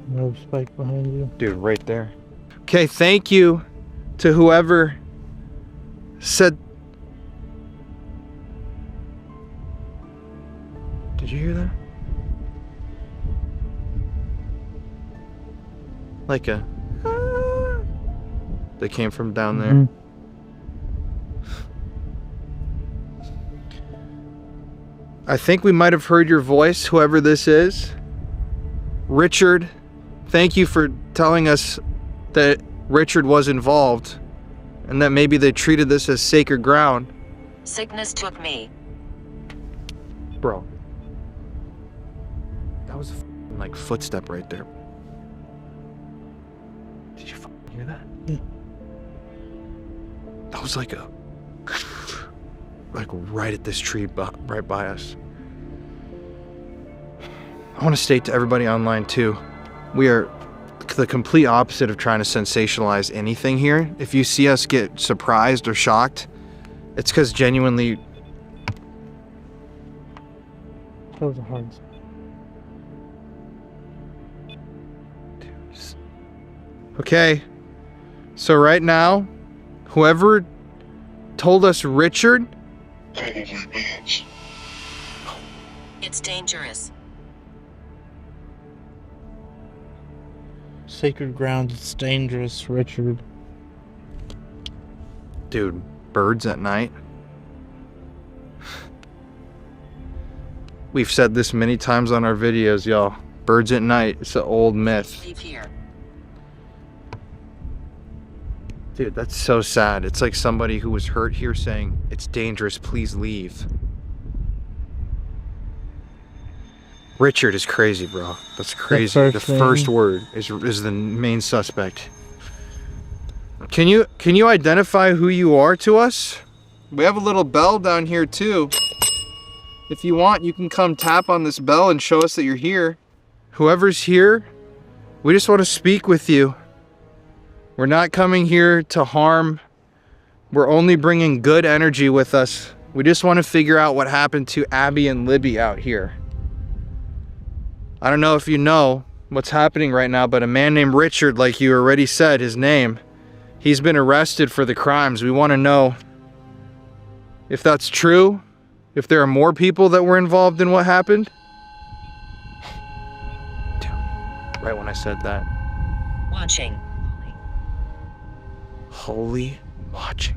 No spike behind you. Dude, right there. Okay, thank you to whoever said. Did you hear that? Like a. That came from down there. Mm-hmm. I think we might have heard your voice, whoever this is. Richard, thank you for telling us that Richard was involved and that maybe they treated this as sacred ground. Sickness took me. Bro. That was a like footstep right there. Did you hear that? Yeah. That was like a... like right at this tree right by us. I want to state to everybody online too, we are the complete opposite of trying to sensationalize anything here. If you see us get surprised or shocked, it's because genuinely... That was a hard. Okay, so right now, whoever told us Richard... It's dangerous. Sacred ground, it's dangerous, Richard. Dude, birds at night. We've said this many times on our videos, y'all. Birds at night, it's an old myth. Leave here. Dude, that's so sad. It's like somebody who was hurt here saying, it's dangerous, please leave. Richard is crazy, bro. That's crazy. The first word is the main suspect. Can you identify who you are to us? We have a little bell down here too. If you want, you can come tap on this bell and show us that you're here. Whoever's here, we just want to speak with you. We're not coming here to harm. We're only bringing good energy with us. We just want to figure out what happened to Abby and Libby out here. I don't know if you know what's happening right now, but a man named Richard, like you already said his name, he's been arrested for the crimes. We want to know if that's true, if there are more people that were involved in what happened. Dude, right when I said that. Watching. Holy watching.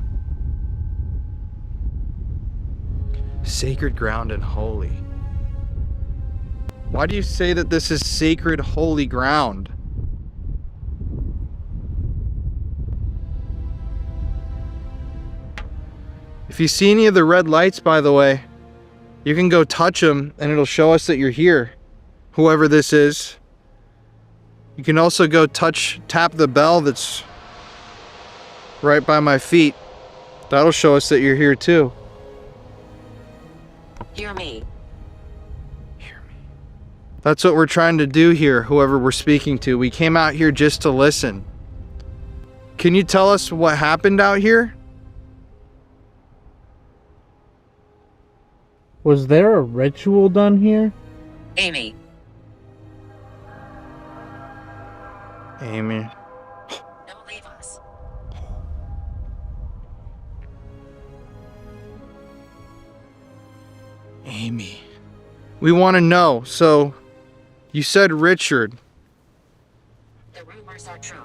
Sacred ground and holy. Why do you say that this is sacred, holy ground? If you see any of the red lights, by the way, you can go touch them and it'll show us that you're here. Whoever this is. You can also go tap the bell that's right by my feet. That'll show us that you're here too. Hear me. That's what we're trying to do here, whoever we're speaking to. We came out here just to listen. Can you tell us what happened out here? Was there a ritual done here? Amy. Amy. Don't leave us. Amy. We want to know, so you said Richard. The rumors are true.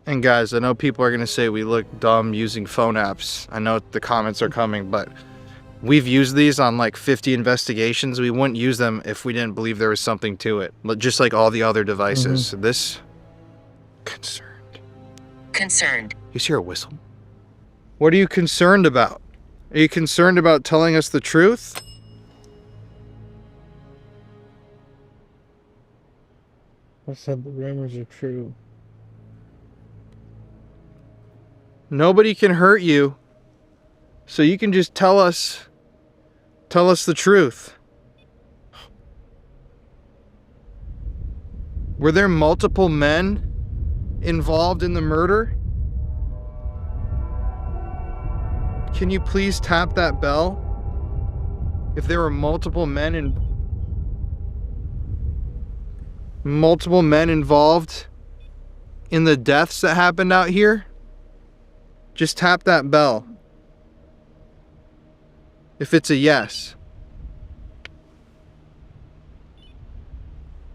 And guys, I know people are going to say we look dumb using phone apps. I know the comments are coming, but we've used these on like 50 investigations. We wouldn't use them if we didn't believe there was something to it. Just like all the other devices. Mm-hmm. This... Concerned. You hear a whistle? What are you concerned about? Are you concerned about telling us the truth? I said the rumors are true. Nobody can hurt you. So you can just tell us the truth. Were there multiple men involved in the murder? Can you please tap that bell? If there were multiple men involved in the deaths that happened out here, just tap that bell. If it's a yes.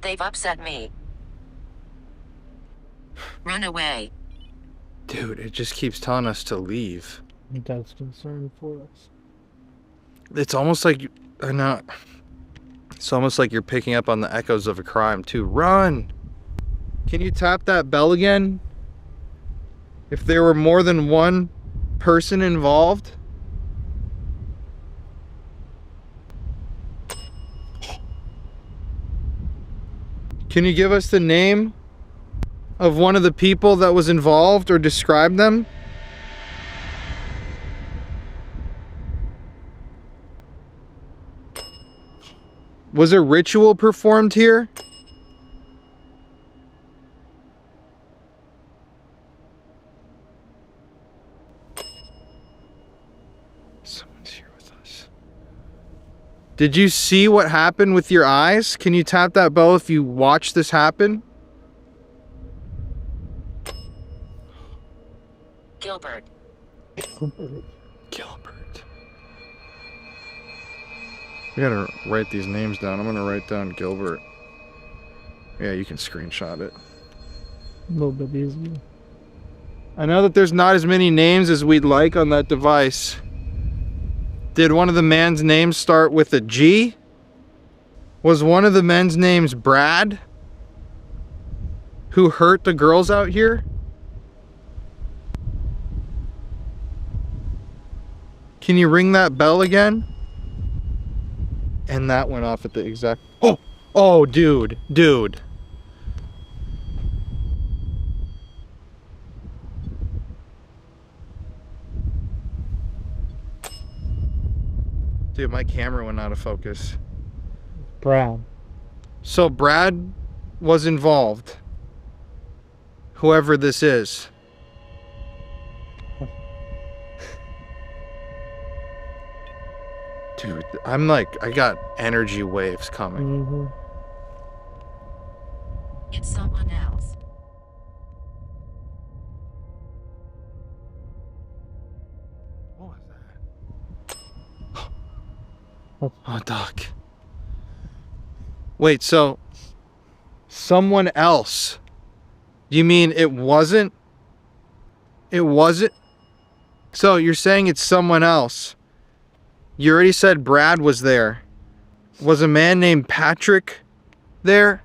They've upset me. Run away. Dude, it just keeps telling us to leave. That's concern for us. It's almost like, I know, it's almost like you're picking up on the echoes of a crime too. Run! Can you tap that bell again? If there were more than one person involved? Can you give us the name of one of the people that was involved or describe them? Was a ritual performed here? Someone's here with us. Did you see what happened with your eyes? Can you tap that bell if you watched this happen? Gilbert. Gilbert. We gotta write these names down. I'm gonna write down Gilbert. Yeah, you can screenshot it. A little bit easier. I know that there's not as many names as we'd like on that device. Did one of the man's names start with a G? Was one of the men's names Brad? Who hurt the girls out here? Can you ring that bell again? And that went off at the exact... Oh, dude. Dude, my camera went out of focus. Brad. So Brad was involved. Whoever this is. Dude, I'm like, I got energy waves coming. Mm-hmm. It's someone else. What was that? Oh, Doc. Wait, so someone else? You mean it wasn't? It wasn't? So you're saying it's someone else? You already said Brad was there. Was a man named Patrick there?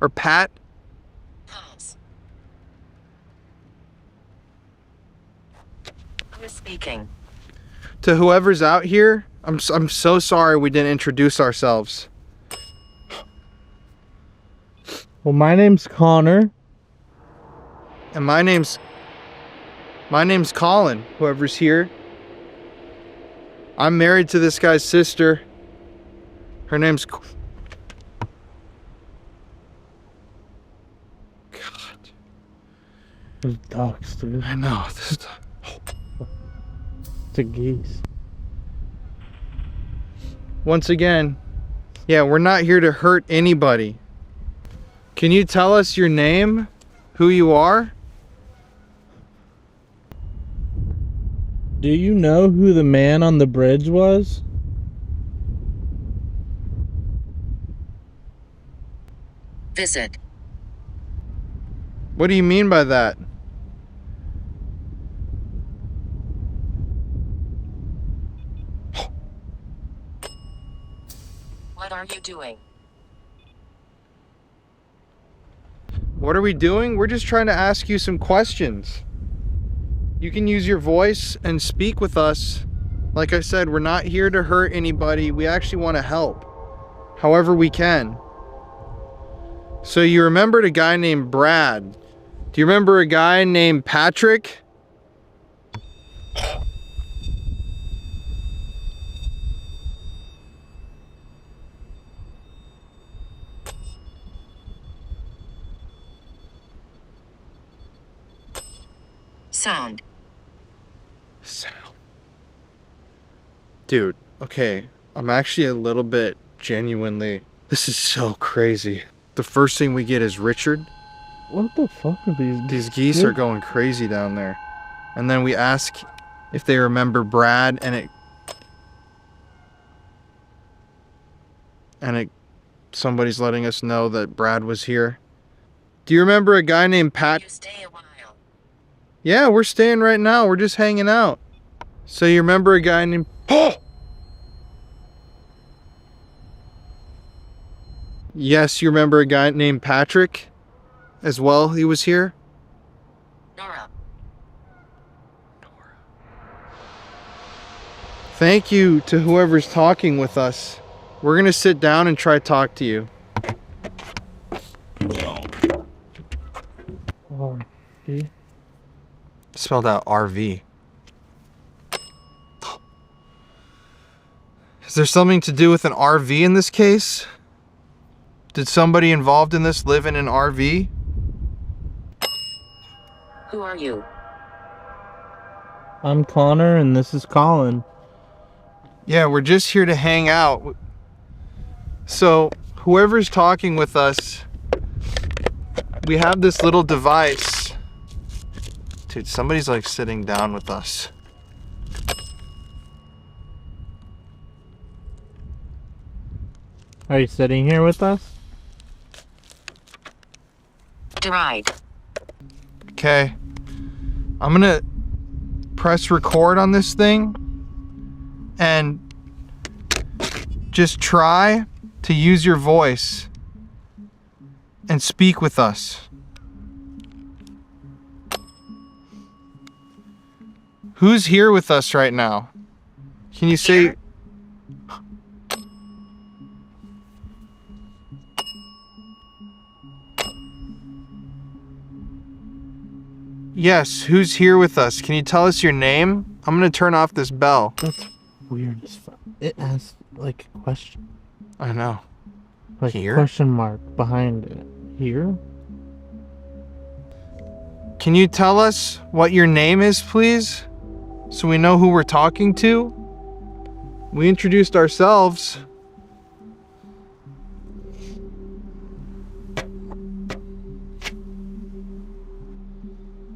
Or Pat? Pause. Who's speaking? To whoever's out here, I'm so sorry we didn't introduce ourselves. Well, my name's Connor. And my name's Colin, whoever's here. I'm married to this guy's sister. Her name's... God. Those ducks, dude. I know. It's a geese. Once again, yeah, we're not here to hurt anybody. Can you tell us your name? Who you are? Do you know who the man on the bridge was? Visit. What do you mean by that? What are you doing? What are we doing? We're just trying to ask you some questions. You can use your voice and speak with us. Like I said, we're not here to hurt anybody. We actually want to help however we can. So you remembered a guy named Brad. Do you remember a guy named Patrick? Sound. Dude, okay, I'm actually a little bit genuinely... This is so crazy. The first thing we get is Richard. What the fuck are these? These geese are going crazy down there. And then we ask if they remember Brad, and somebody's letting us know that Brad was here. Do you remember a guy named Pat? You stay a while. Yeah, we're staying right now. We're just hanging out. So you remember a guy named... Oh! Yes, you remember a guy named Patrick as well? He was here? Nora. Thank you to whoever's talking with us. We're going to sit down and try to talk to you. RV? Spelled out RV. Is there something to do with an RV in this case? Did somebody involved in this live in an RV? Who are you? I'm Connor and this is Colin. Yeah, we're just here to hang out. So, whoever's talking with us, we have this little device. Dude, somebody's like sitting down with us. Are you sitting here with us? Deride. Okay. I'm gonna press record on this thing and just try to use your voice and speak with us. Who's here with us right now? Can you say... Yes, who's here with us? Can you tell us your name? I'm gonna turn off this bell. That's weird as fuck. It has like a question. I know. Like Here? question mark behind it. Here? Can you tell us what your name is, please? So we know who we're talking to? We introduced ourselves.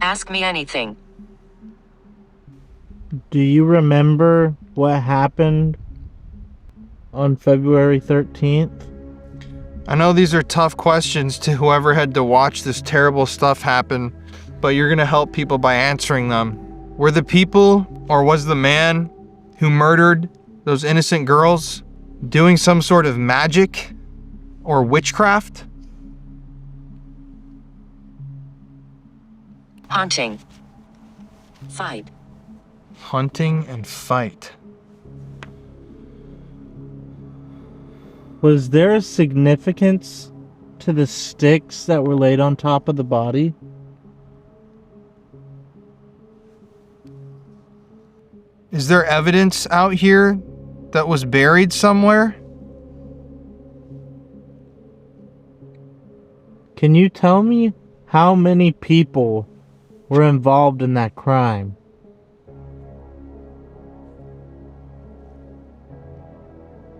Ask me anything. Do you remember what happened on February 13th? I know these are tough questions to whoever had to watch this terrible stuff happen, but you're gonna help people by answering them. Were the people, or was the man who murdered those innocent girls doing some sort of magic or witchcraft? Hunting. Fight. Hunting and fight. Was there a significance to the sticks that were laid on top of the body? Is there evidence out here that was buried somewhere? Can you tell me how many people were involved in that crime?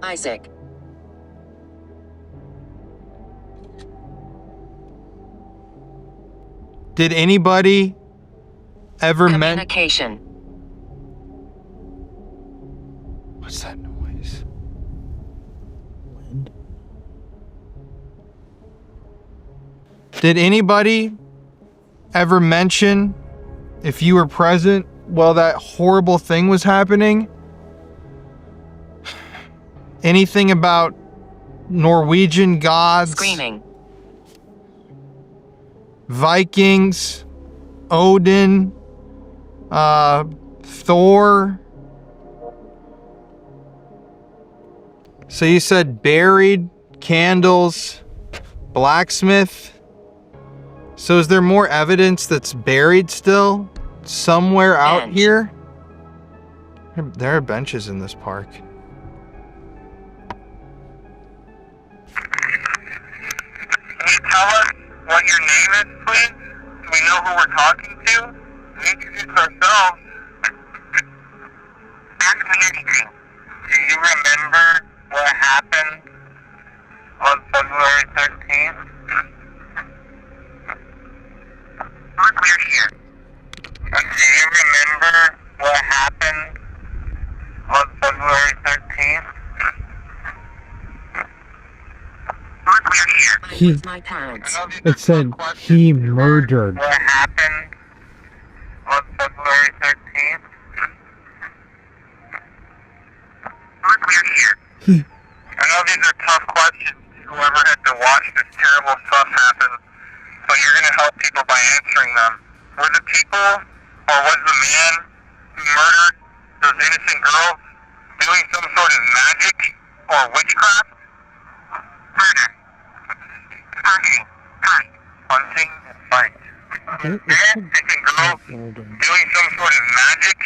Isaac. Did anybody ever Communication. What's that noise? Wind. Did anybody ever mention, if you were present while that horrible thing was happening, anything about Norwegian gods? Screaming. Vikings, Odin, Thor. So you said buried, candles, blacksmith. So is there more evidence that's buried still somewhere out here? There are benches in this park. Can you tell us what your name is, please? Do we know who we're talking to? We introduce ourselves. Ask me anything. Do you remember what happened on February 13th? We're here. And do you remember what happened on February 13th? We're here. My parents. It said he murdered. What happened on February 13th? We're here. I know these are tough questions. Whoever had to watch this terrible stuff happen, but you're going to help people by answering them. Were the people, or was the man who murdered those innocent girls doing some sort of magic or witchcraft? Murder. Hunting. Fight. Hunting and fight. Man, innocent girls doing some sort of magic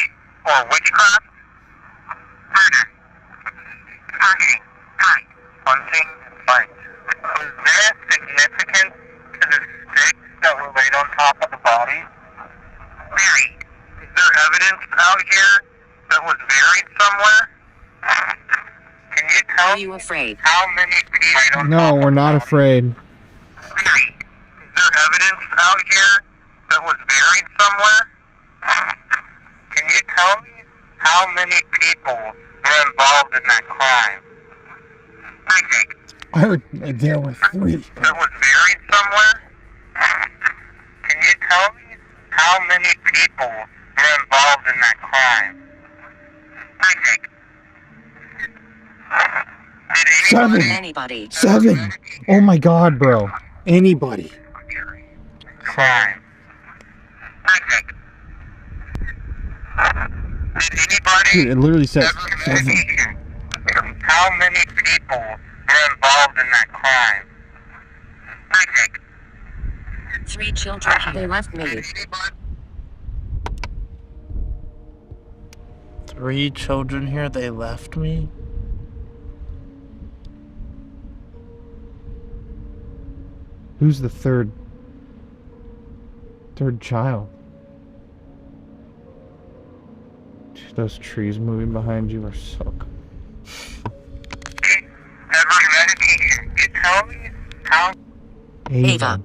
or witchcraft? Murder. Hunting. Fight. Hunting and fight. Was there significance to the sticks that were laid on top of the body? Buried. Is there evidence out here that was buried somewhere? Can you tell Are you afraid? how many people laid on No, we're not afraid. buried? Is there evidence out here that was buried somewhere? Can you tell me how many people were involved in that crime? I think I heard there were 3. that was buried somewhere? Can you tell me how many people were involved in that crime? I think. Did Anybody. 7. Oh my god, bro. Anybody. crime? I think. Did anybody Dude, it literally says 7. how many people were involved in that crime? I think. 3 children. They left me. 3 children here, they left me? Who's the third child? Dude, those trees moving behind you are so cool. Ever medication? You tell me how Ava.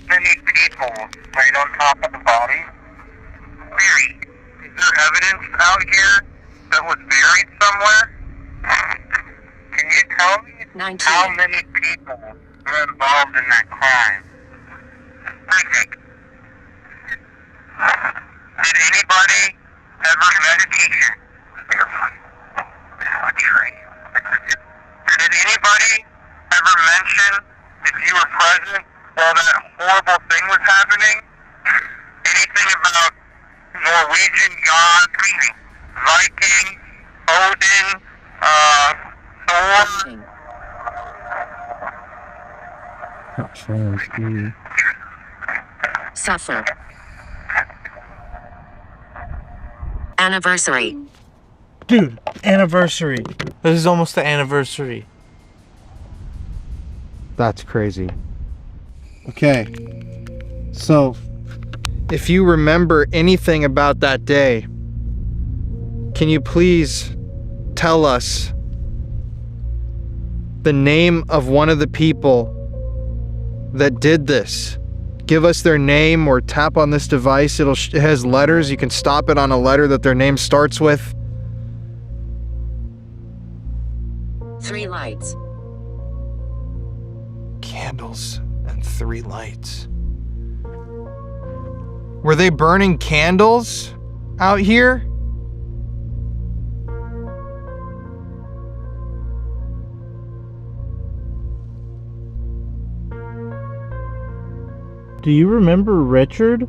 many people laid on top of the body? Buried. Is there evidence out here that was buried somewhere? Can you tell me 19. how many people were involved in that crime? I think. Did anybody ever medication? Did anybody ever mention if you were present while that horrible thing was happening? Norwegian gods, Viking, Odin, Thor. Suffer. Anniversary. Dude, anniversary. This is almost the anniversary. That's crazy. Okay. So, if you remember anything about that day, can you please tell us the name of one of the people that did this? Give us their name or tap on this device. It has letters. You can stop it on a letter that their name starts with. 3 lights. Candles and 3 lights. Were they burning candles out here? Do you remember Richard?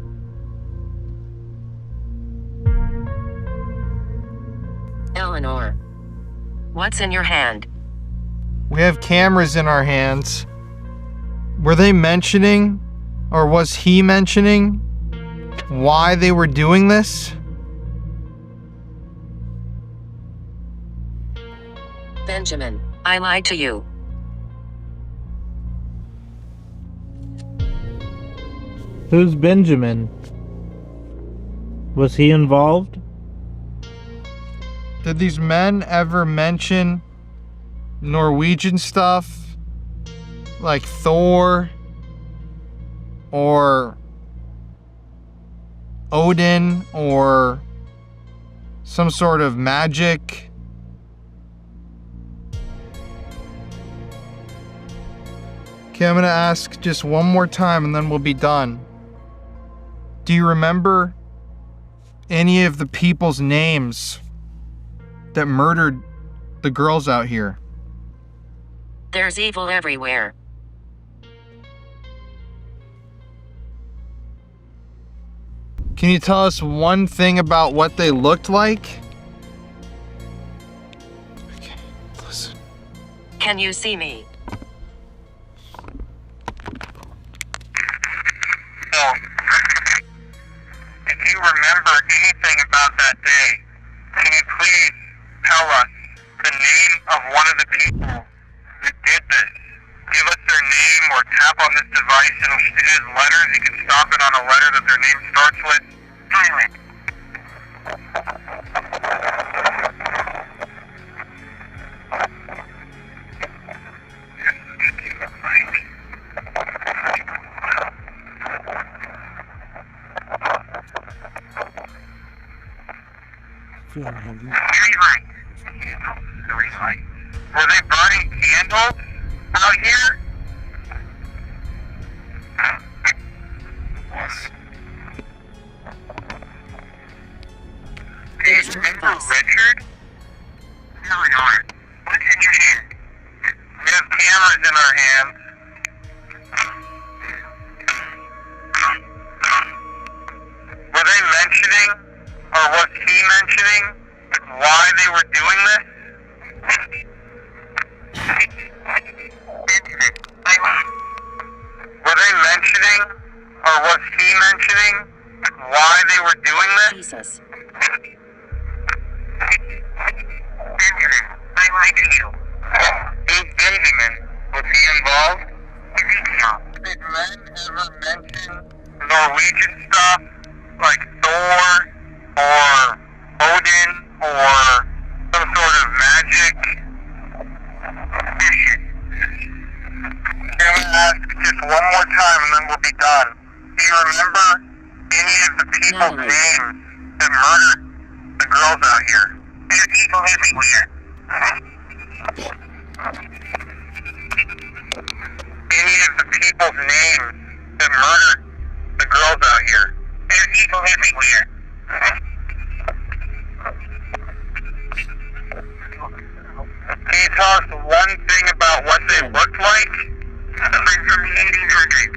Eleanor. What's in your hand? We have cameras in our hands. Were they mentioning, or was he mentioning, why they were doing this? Benjamin, I lied to you. Who's Benjamin? Was he involved? Did these men ever mention Norwegian stuff? Like Thor? Or Odin? Or some sort of magic? Okay, I'm gonna ask just one more time and then we'll be done. Do you remember any of the people's names that murdered the girls out here? There's evil everywhere. Can you tell us one thing about what they looked like? Okay, listen. Can you see me? So, if you remember anything about that day, can you please tell us the name of one of the people that did this? Give us their name or tap on this device. It has letters. You can stop it on a letter that their name starts with. Silent. Were they burning candles out here? Yes. Do you remember Richard? No, we aren't. What's in your hand? We have cameras in our hands. Were they mentioning, or was he mentioning, why they were doing this? Were they mentioning, or was he mentioning, why they were doing this? Jesus. Benjamin, I like you. Who's Benjamin? Was he involved? Did men ever mention Norwegian stuff, like Thor, or Odin, or some sort of magic? I'm gonna ask just one more time and then we'll be done. Do you remember any of the people's names that murdered the girls out here? There's people everywhere. Any of the people's names that murdered the girls out here? There's people everywhere. Can you tell us one thing about what they looked like? From the 1800s.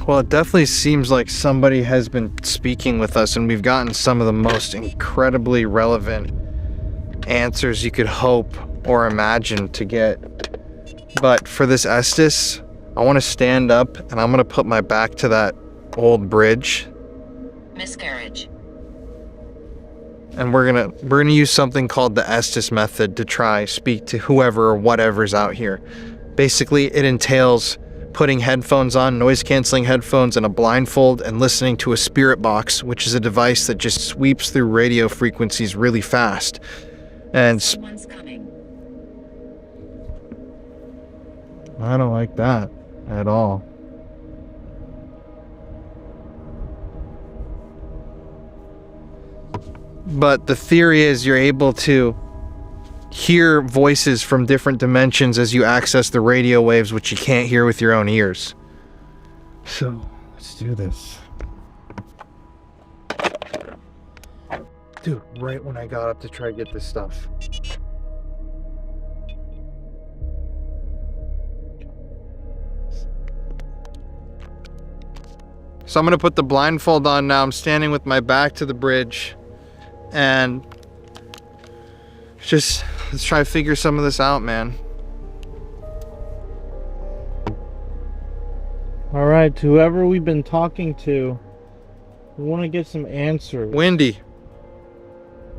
Well, it definitely seems like somebody has been speaking with us, and we've gotten some of the most incredibly relevant answers you could hope or imagine to get. But for this Estes, I want to stand up and I'm going to put my back to that old bridge. Miscarriage. And we're gonna use something called the Estes method to try speak to whoever or whatever's out here. Basically, it entails putting headphones on, noise canceling headphones, and a blindfold, and listening to a spirit box, which is a device that just sweeps through radio frequencies really fast. And Someone's coming. I don't like that at all. But the theory is you're able to hear voices from different dimensions as you access the radio waves, which you can't hear with your own ears. So, let's do this. Dude, right when I got up to try to get this stuff. So I'm gonna put the blindfold on now. I'm standing with my back to the bridge. And just, let's try to figure some of this out, man. All right, to whoever we've been talking to, we want to get some answers. Wendy.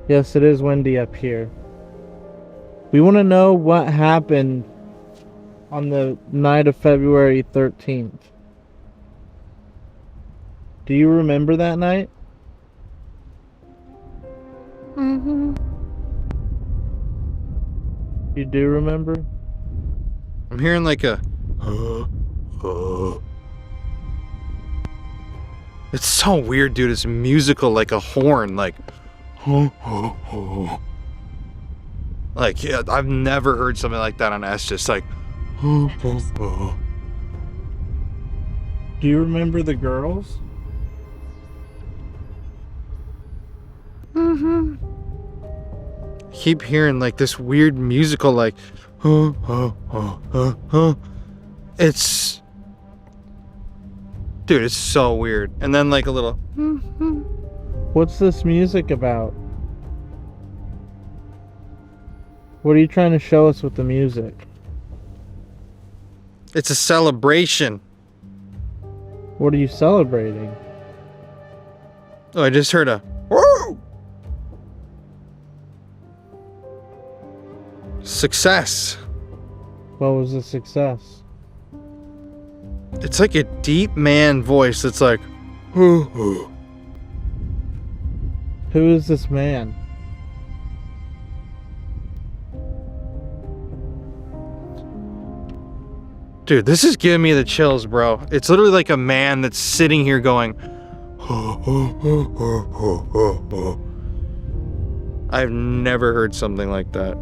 Yes, it is windy up here. We want to know what happened on the night of February 13th. Do you remember that night? Mm-hmm. You do remember? I'm hearing like a It's so weird, dude. It's musical, like a horn, like like, yeah, I've never heard something like that on Estes, like Do you remember the girls? Mm-hmm. Keep hearing like this weird musical, like it's, dude, it's so weird. And then like a little What's this music about? What are you trying to show us with the music? It's a celebration. What are you celebrating? Oh, I just heard a woo! Success. What was the success? It's like a deep man voice that's like Who is this man? Dude, this is giving me the chills, bro. It's literally like a man that's sitting here going I've never heard something like that.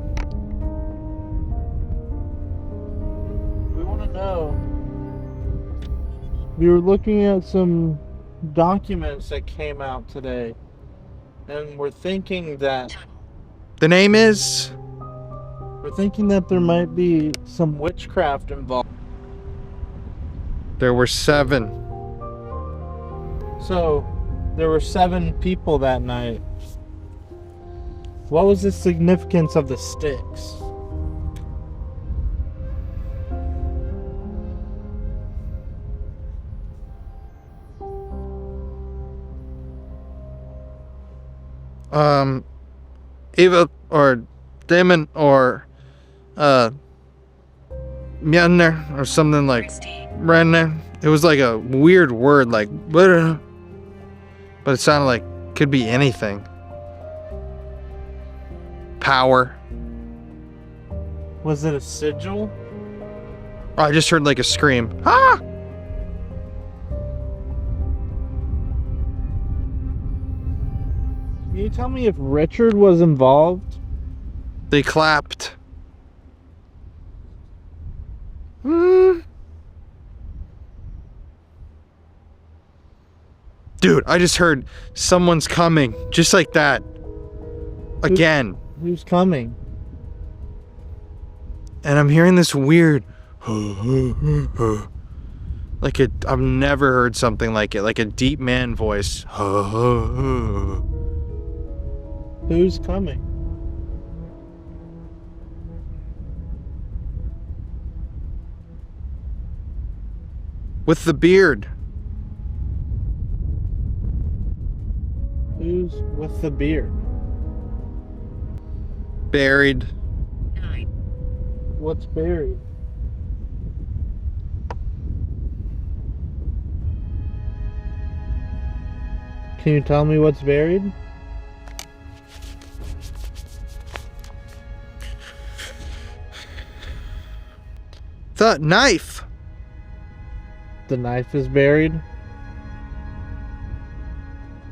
We want to know. We were looking at some documents that came out today, and we're thinking that The name is? we're thinking that there might be some witchcraft involved. There were 7. So, there were 7 people that night. What was the significance of the sticks? Eva or Damon or Mjolnir or something like Renner. It was like a weird word, like but it sounded like could be anything. Power. Was it a sigil? Oh, I just heard like a scream. Ah! Can you tell me if Richard was involved? They clapped. Dude, I just heard someone's coming. Just like that. Again. Who's coming? And I'm hearing this weird like Like I've never heard something like it. Like a deep man voice. Who's coming? With the beard. Who's with the beard? Buried. What's buried? Can you tell me what's buried? The knife. The knife is buried?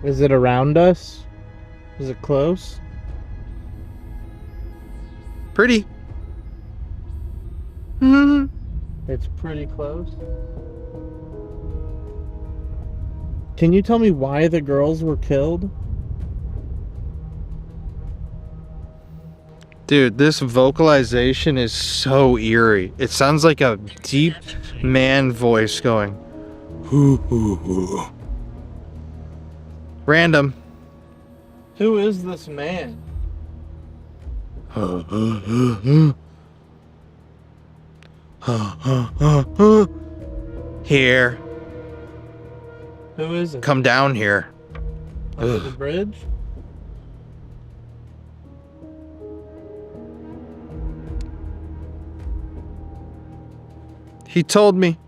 Is it around us? Is it close? Pretty. It's pretty close. Can you tell me why the girls were killed? Dude, this vocalization is so eerie. It sounds like a deep man voice going. Random. Who is this man? Here. Who is it? Come down here. Under the bridge? He told me.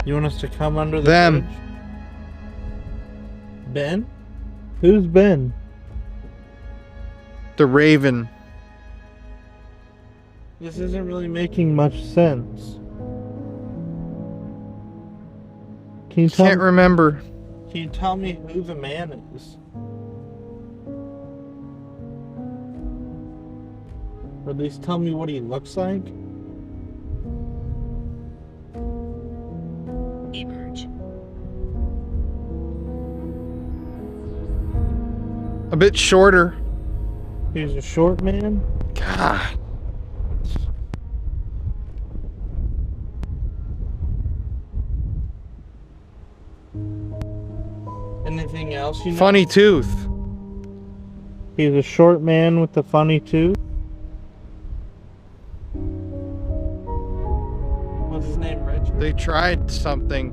You want us to come under the Them. bridge? Ben? Who's Ben? The Raven. This isn't really making much sense. Can you Can't remember. Can you tell me who the man is? Or at least tell me what he looks like? Emerge. A bit shorter. He's a short man? God. Anything else you know? Funny tooth. He's a short man with a funny tooth? What's his name, Richard? They tried something.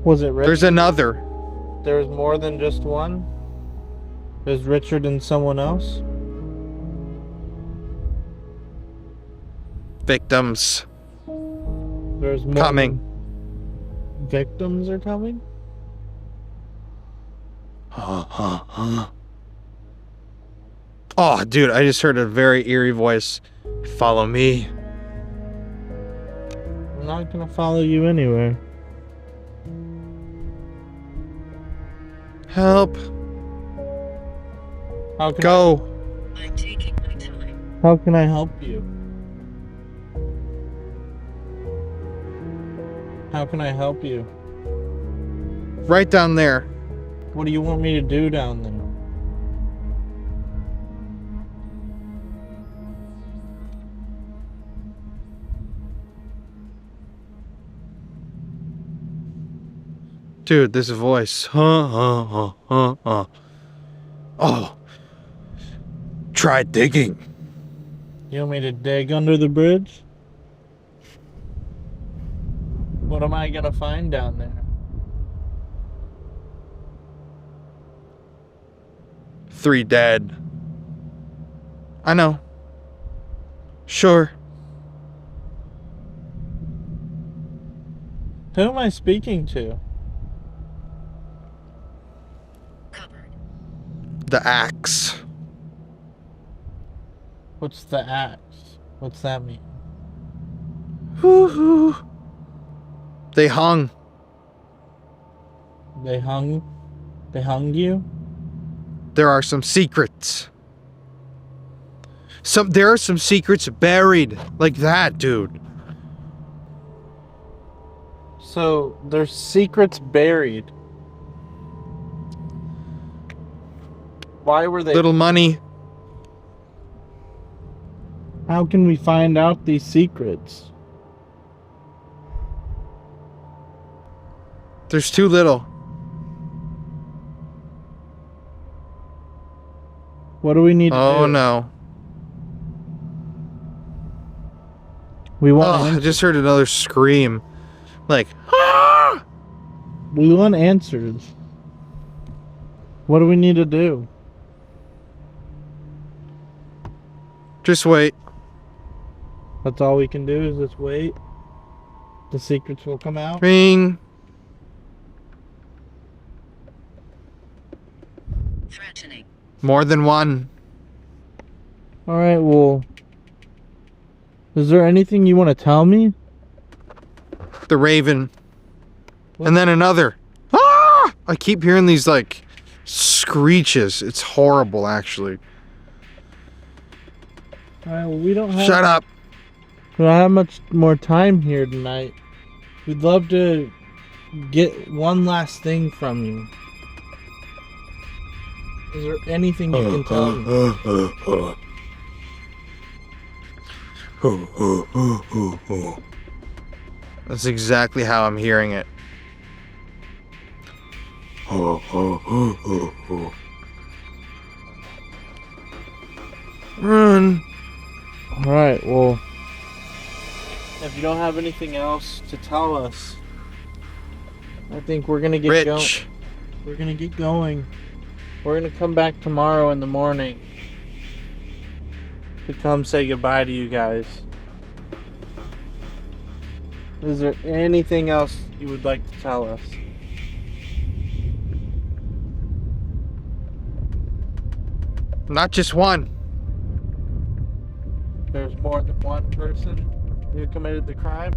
Was it Richard? There's another. There's more than just one? There's Richard and someone else? Victims. There's more Coming. Victims are coming? Oh, dude, I just heard a very eerie voice. Follow me. I'm not gonna follow you anywhere. Help. How can Go. I'm taking my time. How can I help you? How can I help you? Right down there. What do you want me to do down there? Dude, this voice. Oh. Try digging. You want me to dig under the bridge? What am I gonna find down there? 3 dead. I know. Sure. Who am I speaking to? The axe. What's the axe? What's that mean? Woo-hoo. They hung. They hung? They hung you? There are some secrets. There are some secrets buried. Like that, dude. So, there's secrets buried. Why were they... Little money. How can we find out these secrets? There's too little. What do we need to do? Oh no. We want I answers. just heard another scream. Like, We want answers. What do we need to do? just wait. That's all we can do is just wait. The secrets will come out. Ring. Threatening. More than one. Alright, well. Is there anything you want to tell me? The Raven. And then another. Ah! I keep hearing these like screeches. It's horrible, actually. Alright, well, we don't have. Shut up. We don't have much more time here tonight. We'd love to get one last thing from you. Is there anything you can tell me? That's exactly how I'm hearing it. Run. Alright, well. If you don't have anything else to tell us, I think we're gonna get going. Rich. We're gonna get going. We're gonna come back tomorrow in the morning to come say goodbye to you guys. Is there anything else you would like to tell us? Not just one. There's more than one person who committed the crime?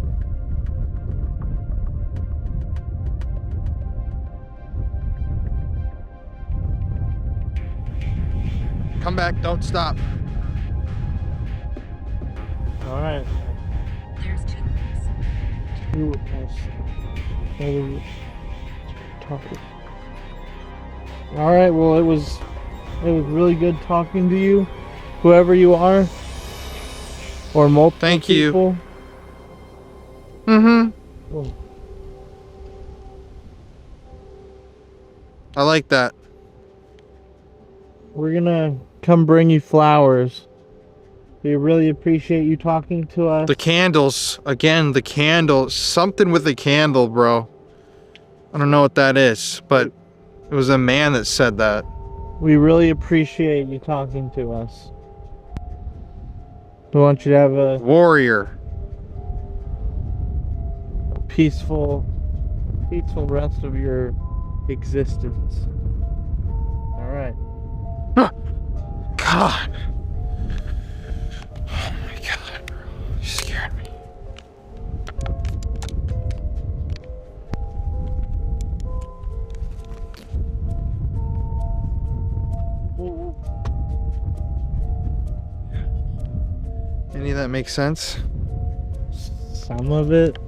Come back, don't stop. Alright. There's two. Alright, well it was really good talking to you, whoever you are. Or multiple Thank you. people. Mm-hmm. I like that. We're gonna come bring you flowers. We really appreciate you talking to us. The candles. Again, the candle. Something with the candle, bro. I don't know what that is, but it was a man that said that. We really appreciate you talking to us. We want you to have a warrior. Peaceful rest of your existence. Alright. God. Oh my God, bro. You scared me. Any of that makes sense? Some of it.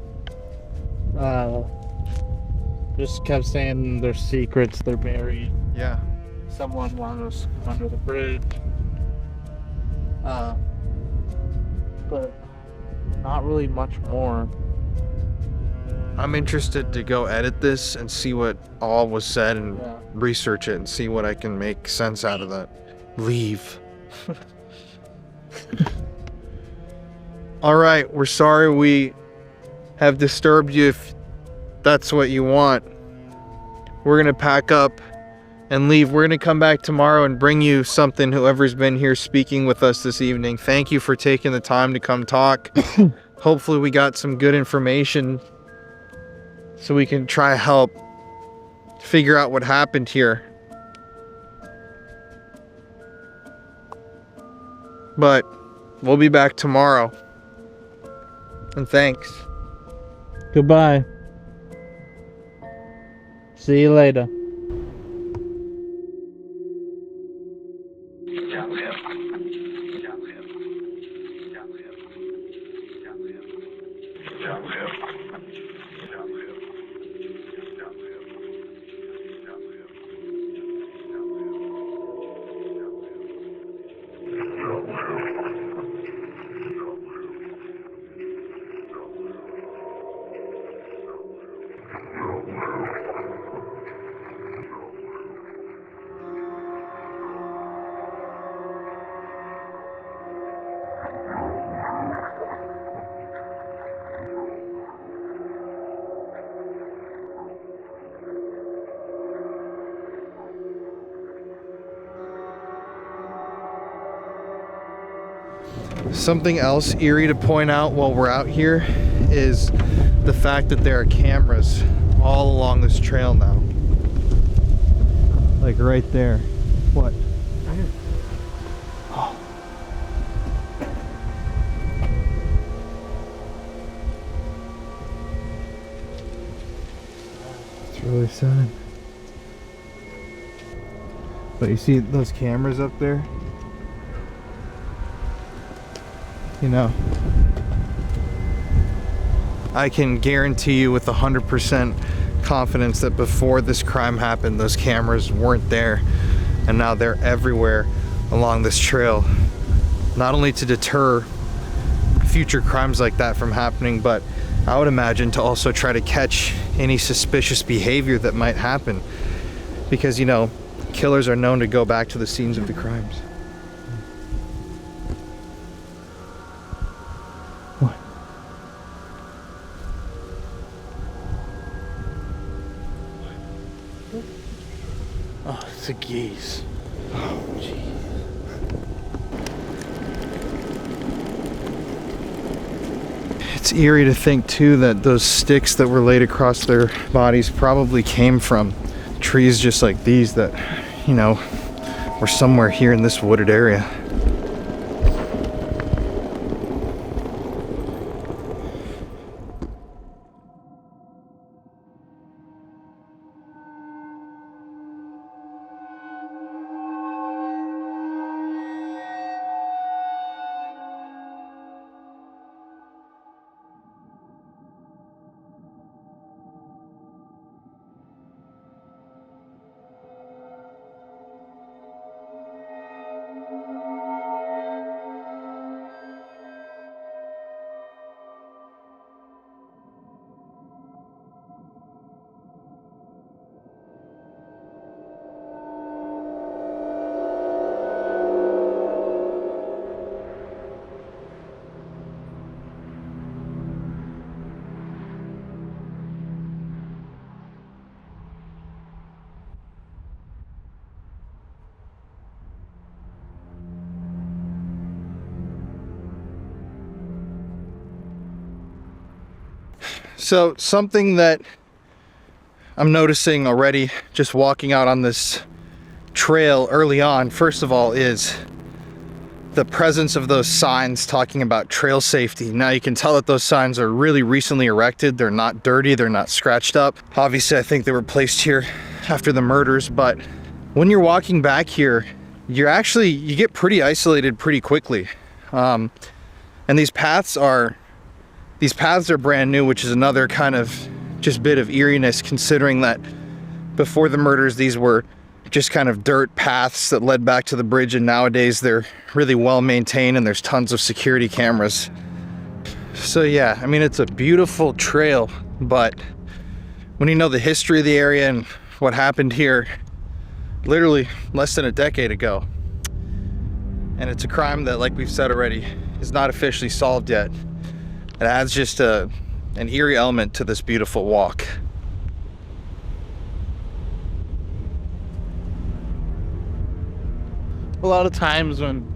Just kept saying their secrets, they're buried. Yeah. Someone wanted us to come under the bridge. But not really much more. I'm interested to go edit this and see what all was said and research it and see what I can make sense out of that. Leave. Alright, we're sorry we have disturbed you if that's what you want. We're gonna pack up and leave. We're gonna come back tomorrow and bring you something, whoever's been here speaking with us this evening. Thank you for taking the time to come talk. Hopefully we got some good information so we can try to help figure out what happened here. But we'll be back tomorrow. And thanks. Goodbye. See you later. Something else eerie to point out while we're out here is the fact that there are cameras all along this trail now. Like right there. What? Oh. It's really sad. But you see those cameras up there? You know, I can guarantee you with 100% confidence that before this crime happened, those cameras weren't there, and now they're everywhere along this trail, not only to deter future crimes like that from happening, but I would imagine to also try to catch any suspicious behavior that might happen, because, you know, killers are known to go back to the scenes of the crimes. Oh, it's a geese. Oh, jeez. It's eerie to think, too, that those sticks that were laid across their bodies probably came from trees just like these that, you know, were somewhere here in this wooded area. So something that I'm noticing already just walking out on this trail early on, first of all, is the presence of those signs talking about trail safety. Now you can tell that those signs are really recently erected. They're not dirty, they're not scratched up. Obviously, I think they were placed here after the murders, but when you're walking back here, you get pretty isolated pretty quickly. And these paths are brand new, which is another kind of just bit of eeriness, considering that before the murders, these were just kind of dirt paths that led back to the bridge, and nowadays they're really well maintained and there's tons of security cameras. So yeah, I mean, it's a beautiful trail, but when you know the history of the area and what happened here literally less than a decade ago, and it's a crime that, like we've said already, is not officially solved yet, it adds just an eerie element to this beautiful walk. A lot of times when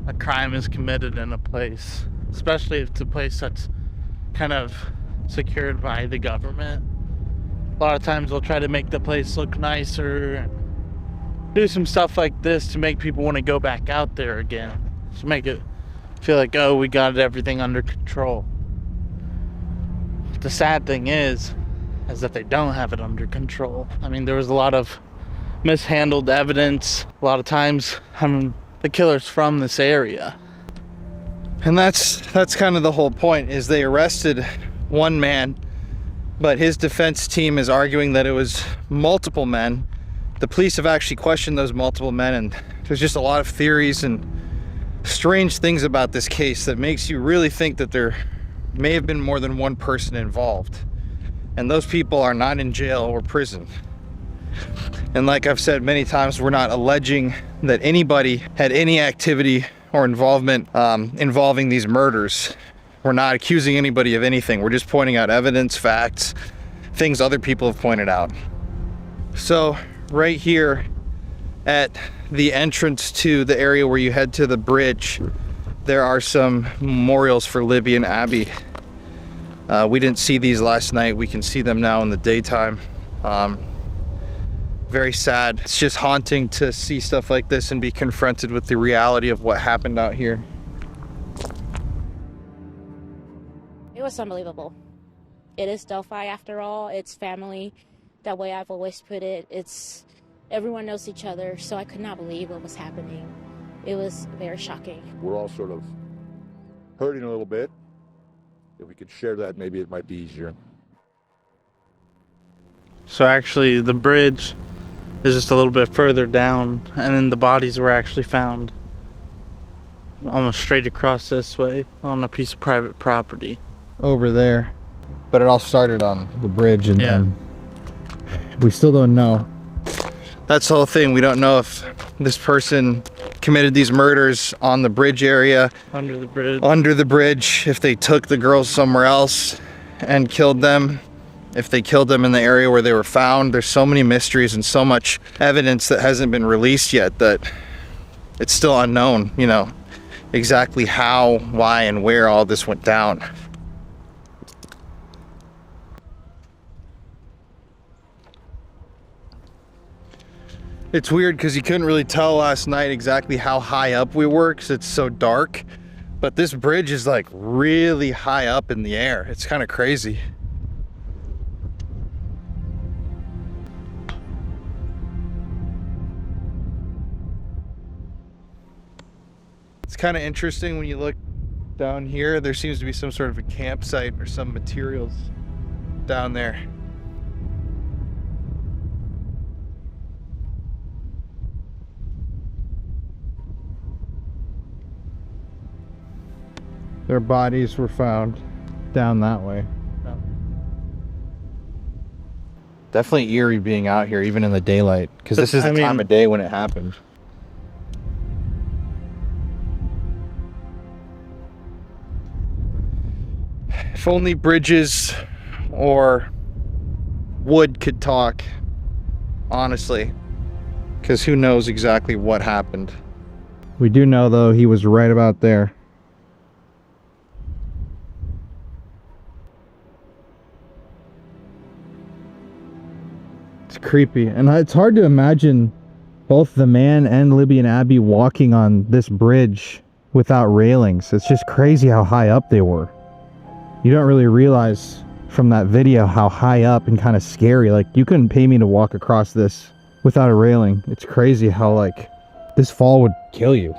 a crime is committed in a place, especially if it's a place that's kind of secured by the government, a lot of times they'll try to make the place look nicer, do some stuff like this to make people want to go back out there again, to make it feel like, oh, we got everything under control. The sad thing is that they don't have it under control. I mean, there was a lot of mishandled evidence. A lot of times, the killer's from this area. And that's kind of the whole point, is they arrested one man, but his defense team is arguing that it was multiple men. The police have actually questioned those multiple men, and there's just a lot of theories and strange things about this case that makes you really think that there may have been more than one person involved. And those people are not in jail or prison. And like I've said many times, we're not alleging that anybody had any activity or involvement involving these murders. We're not accusing anybody of anything. We're just pointing out evidence, facts, things other people have pointed out. So right here at the entrance to the area where you head to the bridge, there are some memorials for Libby and Abby. We didn't see these last night. We can see them now in the daytime. Very sad. It's just haunting to see stuff like this and be confronted with the reality of what happened out here. It was unbelievable. It is Delphi after all. It's family. That way I've always put it. It's everyone knows each other, so I could not believe what was happening. It was very shocking. We're all sort of hurting a little bit. If we could share that, maybe it might be easier. So actually the bridge is just a little bit further down, and then the bodies were actually found almost straight across this way on a piece of private property over there. But it all started on the bridge, and then we still don't know. That's the whole thing. We don't know if this person committed these murders on the bridge area, under the bridge, if they took the girls somewhere else and killed them, if they killed them in the area where they were found. There's so many mysteries and so much evidence that hasn't been released yet that it's still unknown, you know, exactly how, why, and where all this went down. It's weird because you couldn't really tell last night exactly how high up we were because it's so dark, but this bridge is like really high up in the air. It's kind of crazy. It's kind of interesting when you look down here. There seems to be some sort of a campsite or some materials down there. Their bodies were found down that way. Definitely eerie being out here, even in the daylight, because this is the time of day when it happened. If only bridges or wood could talk, honestly, because who knows exactly what happened. We do know, though, he was right about there. It's creepy, and it's hard to imagine both the man and Libby and Abby walking on this bridge without railings. It's just crazy how high up they were. You don't really realize from that video how high up and kind of scary. Like, you couldn't pay me to walk across this without a railing. It's crazy how, like, this fall would kill you.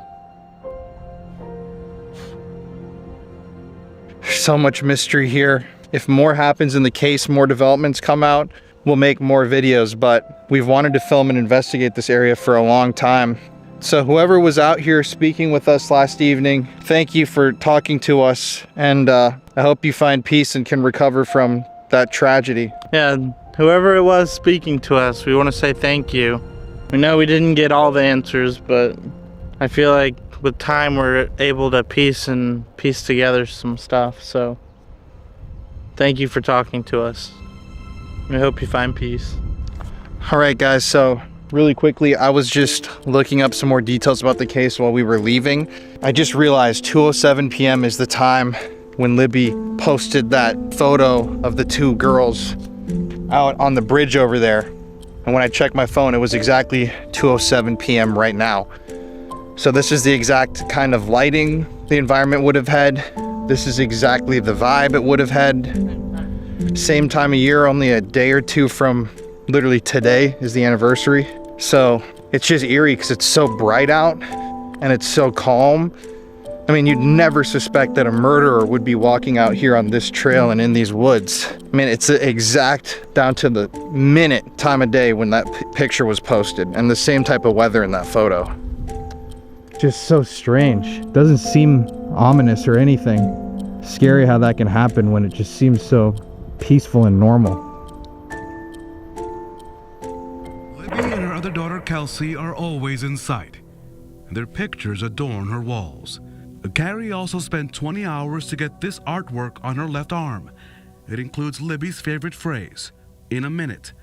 So much mystery here. If more happens in the case, more developments come out, we'll make more videos, but we've wanted to film and investigate this area for a long time. So whoever was out here speaking with us last evening, thank you for talking to us, and I hope you find peace and can recover from that tragedy. Yeah, whoever it was speaking to us, we want to say thank you. We know we didn't get all the answers, but I feel like with time we're able to piece together some stuff. So thank you for talking to us. We hope you find peace. All right, guys, so really quickly, I was just looking up some more details about the case while we were leaving. I just realized 2:07 p.m. is the time when Libby posted that photo of the two girls out on the bridge over there. And when I checked my phone, it was exactly 2:07 p.m. right now. So this is the exact kind of lighting the environment would have had. This is exactly the vibe it would have had. Same time of year, only a day or two from literally today is the anniversary. So it's just eerie because it's so bright out and it's so calm. I mean, you'd never suspect that a murderer would be walking out here on this trail and in these woods. I mean, it's the exact down to the minute time of day when that picture was posted, and the same type of weather in that photo. Just so strange. Doesn't seem ominous or anything. Scary how that can happen when it just seems so peaceful and normal. Libby and her other daughter Kelsey are always in sight. Their pictures adorn her walls. Carrie also spent 20 hours to get this artwork on her left arm. It includes Libby's favorite phrase, "in a minute,"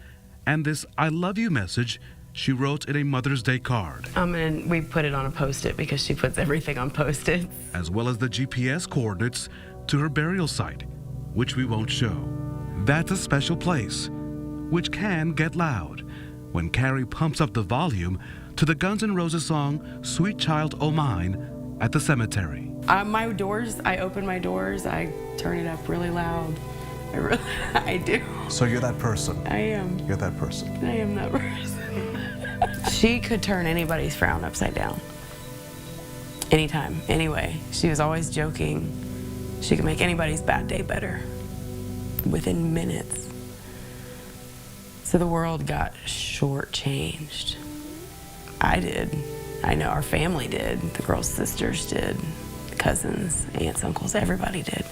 and this "I love you" message she wrote in a Mother's Day card. And we put it on a Post-it because she puts everything on Post-it. As well as the GPS coordinates to her burial site, which we won't show. That's a special place, which can get loud when Carrie pumps up the volume to the Guns N' Roses song Sweet Child O' Mine at the cemetery. My doors, I open my doors, I turn it up really loud. I do. So you're that person? I am. You're that person? I am that person. She could turn anybody's frown upside down. Anytime, anyway. She was always joking. She could make anybody's bad day better within minutes. So the world got shortchanged. I did. I know our family did. The girls' sisters did. Cousins, aunts, uncles, everybody did.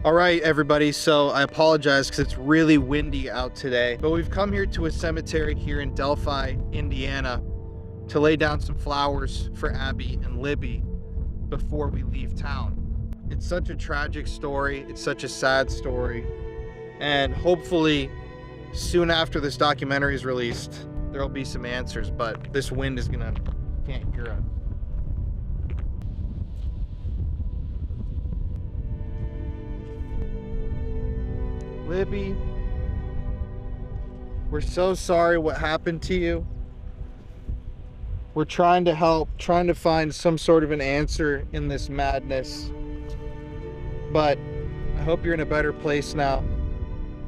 All right, everybody, so I apologize because it's really windy out today, but we've come here to a cemetery here in Delphi, Indiana, to lay down some flowers for Abby and Libby before we leave town. It's such a tragic story. It's such a sad story. And hopefully soon after this documentary is released, there'll be some answers, but this wind is can't hear us. Libby, we're so sorry what happened to you. We're trying to help, trying to find some sort of an answer in this madness. But I hope you're in a better place now.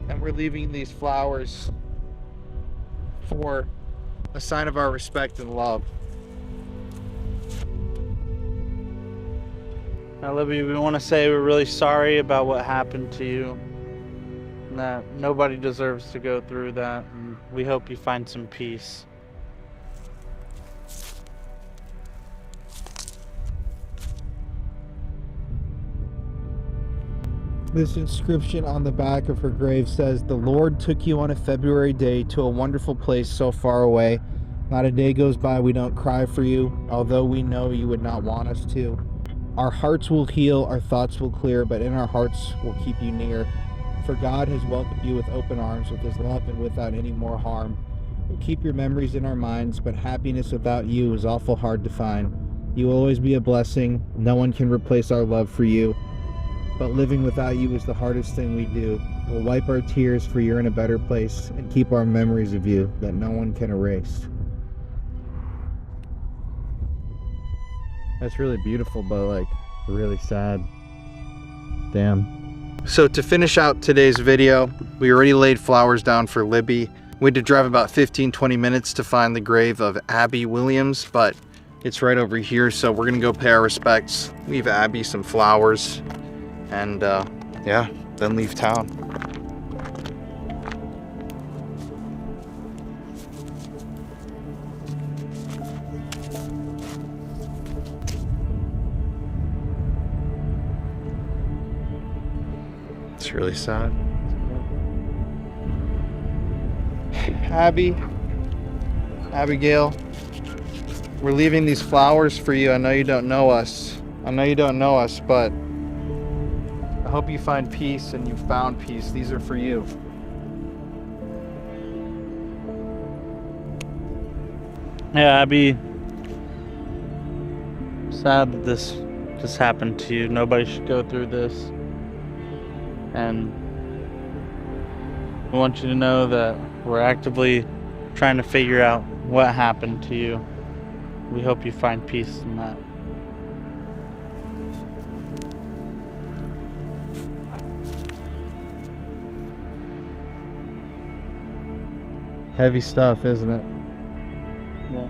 And we're leaving these flowers for a sign of our respect and love. Now, Libby, we want to say we're really sorry about what happened to you. And that nobody deserves to go through that. And we hope you find some peace. This inscription on the back of her grave says, "The Lord took you on a February day to a wonderful place so far away. Not a day goes by we don't cry for you, although we know you would not want us to. Our hearts will heal, our thoughts will clear, but in our hearts we'll keep you near. For God has welcomed you with open arms, with his love and without any more harm. We'll keep your memories in our minds, but happiness without you is awful hard to find. You will always be a blessing. No one can replace our love for you. But living without you is the hardest thing we do. We'll wipe our tears for you're in a better place and keep our memories of you that no one can erase." That's really beautiful, but like really sad. Damn. So to finish out today's video, we already laid flowers down for Libby. We had to drive about 15-20 minutes to find the grave of Abby Williams, but it's right over here, so we're gonna go pay our respects, leave Abby some flowers, and yeah, then leave town. It's really sad. Abigail, we're leaving these flowers for you. I know you don't know us. But I hope you find peace and you found peace. These are for you. Yeah, Abby, sad that this just happened to you. Nobody should go through this. And we want you to know that we're actively trying to figure out what happened to you. We hope you find peace in that. Heavy stuff, isn't it? Yeah.